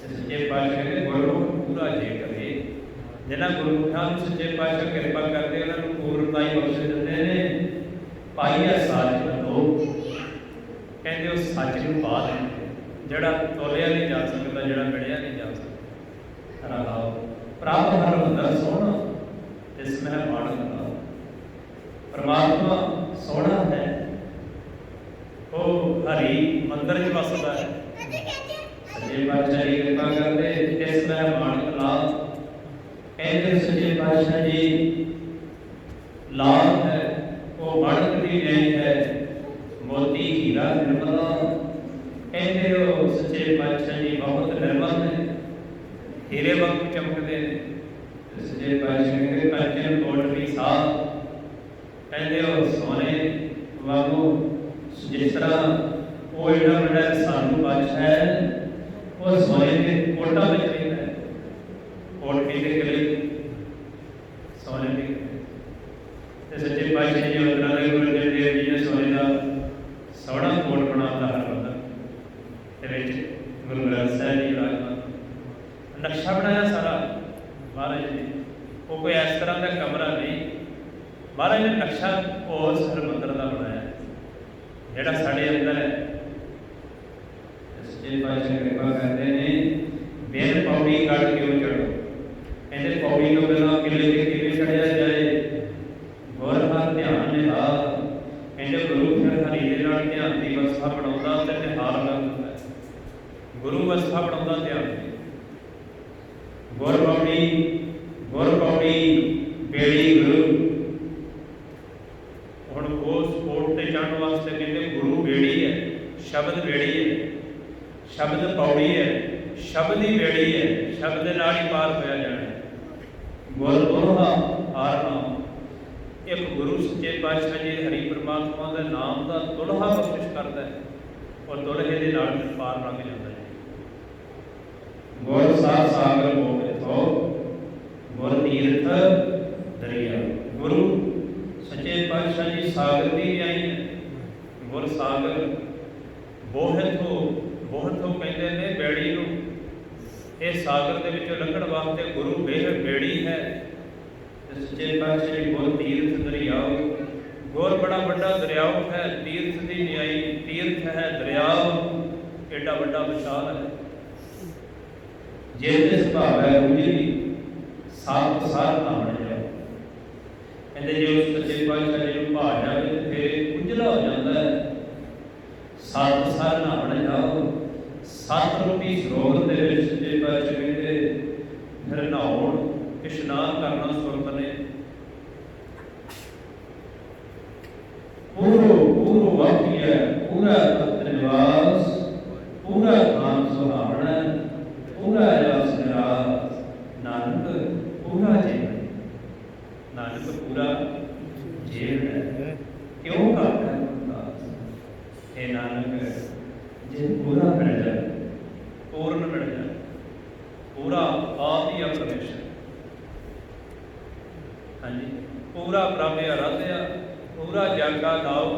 ਤੇ ਸੱਚੇ ਪਾਤਸ਼ਾਹ ਕਹਿੰਦੇ ਗੁਰੂ ਪੂਰਾ ਜੇ ਕਰੇ ਜਿਹਨਾਂ ਗੁਰਮੁਖਾਂ ਨੂੰ ਸੱਚੇ ਪਾਤਸ਼ਾਹ ਕਿਰਪਾ ਕਰਦੇ ਉਹਨਾਂ ਨੂੰ ਪੂਰਨਤਾ ਹੀ ਬਖਸ਼ ਦਿੰਦੇ ਨੇ ਪਾਈਆ ਸਾਚ ਲੋ ਕਹਿੰਦੇ ਉਹ ਸੱਚ ਨੂੰ ਪਾ ਦਿੰਦੇ ਜਿਹੜਾ ਤੋਲਿਆ ਨਹੀਂ ਜਾ ਸਕਦਾ ਜਿਹੜਾ ਮਿਲਿਆ ਨਹੀਂ ਜਾ ਸਕਦਾ ਰਹਾਓ ਪ੍ਰਾਪਤ ਹਰ ਹੁੰਦਾ ਸੋਹਣਾ ਜਿਸ ਮੈਂ ਮਾਣ ਕਰਦਾ ਪਰਮਾਤਮਾ ਸੋਹਣਾ ਹੈ ਉਹ ਹਰੀ ਮੰਦਰ 'ਚ ਵਸਦਾ ਹੈ ਸੱਚੇ ਪਾਤਸ਼ਾਹ ਜੀ ਕਿਰਪਾ ਕਰਦੇ ਇਸ ਦਾ ਮਾਣ ਕਲਾ कहते सच्चे पातशाह जी लाल है वो माणक दी नहीं है, मोती हीरा निर्मला। कहते हो सच्चे पातशाह जी बहुत निर्मल है, हीरे वांगू चमकते हैं। सच्चे पातशाह कहते कंचन कोट भी साफ, कहते हो सोने वांगू। जिस तरह वो एडा बड़ा सानू पातशाह है वो सोने के कोटा में रहता है, कोट पीते के लिए सोने की। सच्चे पातशाह जी उन्होंने गुरु अर्जन देव जी ने सोने का सोहना कोट बनाता हर बंदा गुरु ग्रंथ साहिब जी विराजमान नक्शा बनाया सारा महाराज जी। वो कोई इस तरह का कमरा नहीं, महाराज ने नक्शा उस हरमंदर का बनाया जोड़ा साढ़े अंदर है। सच्चे पातशाह कृपा करते हैं बेन पौड़ी कट के चढ़ो, कहते पौड़ी तो बिना किले के किले चढ़िया जाए, गुर हर ध्यान निहा। कहते गुरु फिर हरि दे नाल ध्यान की अवस्था बनाउंदा ते निहार करदा है, गुरु अवस्था बनाउंदा ध्यान की। गुर पौड़ी बेड़ी गुरु। हुण उस कोट ते चढ़न वास्ते कहते गुरु बेड़ी है, शब्द बेड़ी है, शब्द पौड़ी है, शब्द ही बेड़ी है, शब्द दे नाल ही पार होया जाना है। गुर दोहा हार नाम। एक गुरु सच्चे पातशाह जी हरि परमात्मा के नाम का दुल्हा बख्शिश करता है और दुल्हे के नाल पार लंघ जाता है। गुर साथ सागर मोह थो, गुर तीर्थ दरिया। गुरु सच्चे पातशाह जी सागर की आई है, गुर सागर बोहत हो कहते हैं बेड़ी नूं। ये सागर के विचों लंघण वास्ते गुरु बेड़ी है। सच्चे पातशाह जी गुर तीर्थ दरियाओ। गुर बड़ा बड़ा दरियाओ है, तीर्थ की न्याई तीर्थ है दरियाओ, एडा बड़ा विशाल है। जे सुभाव है उजली सात सार ना बन जाए। कहते जो सच्चे पातशाह जी को भाल जाए तो फिर उजला हो जाता है। सत सार ना बन जाओ, सत रूपी सरोवर के सच्चे पातशाह कहते फिर नहाउण इशनान करना सुरत ने। पूरो वाकिया पूरा तख्त निवास, पूरा धाम सुहावना, पूरा रस निरास। नानक पूरा जीवन, नानक पूरा जीवन है। क्यों करता है हे नानक जे पूरा मिल जाए, पूर्ण मिल जाए, पूरा आप ही परमेश्वर। हाँ जी, पूरा प्रभ आराध्या, पूरा जागा गाओ,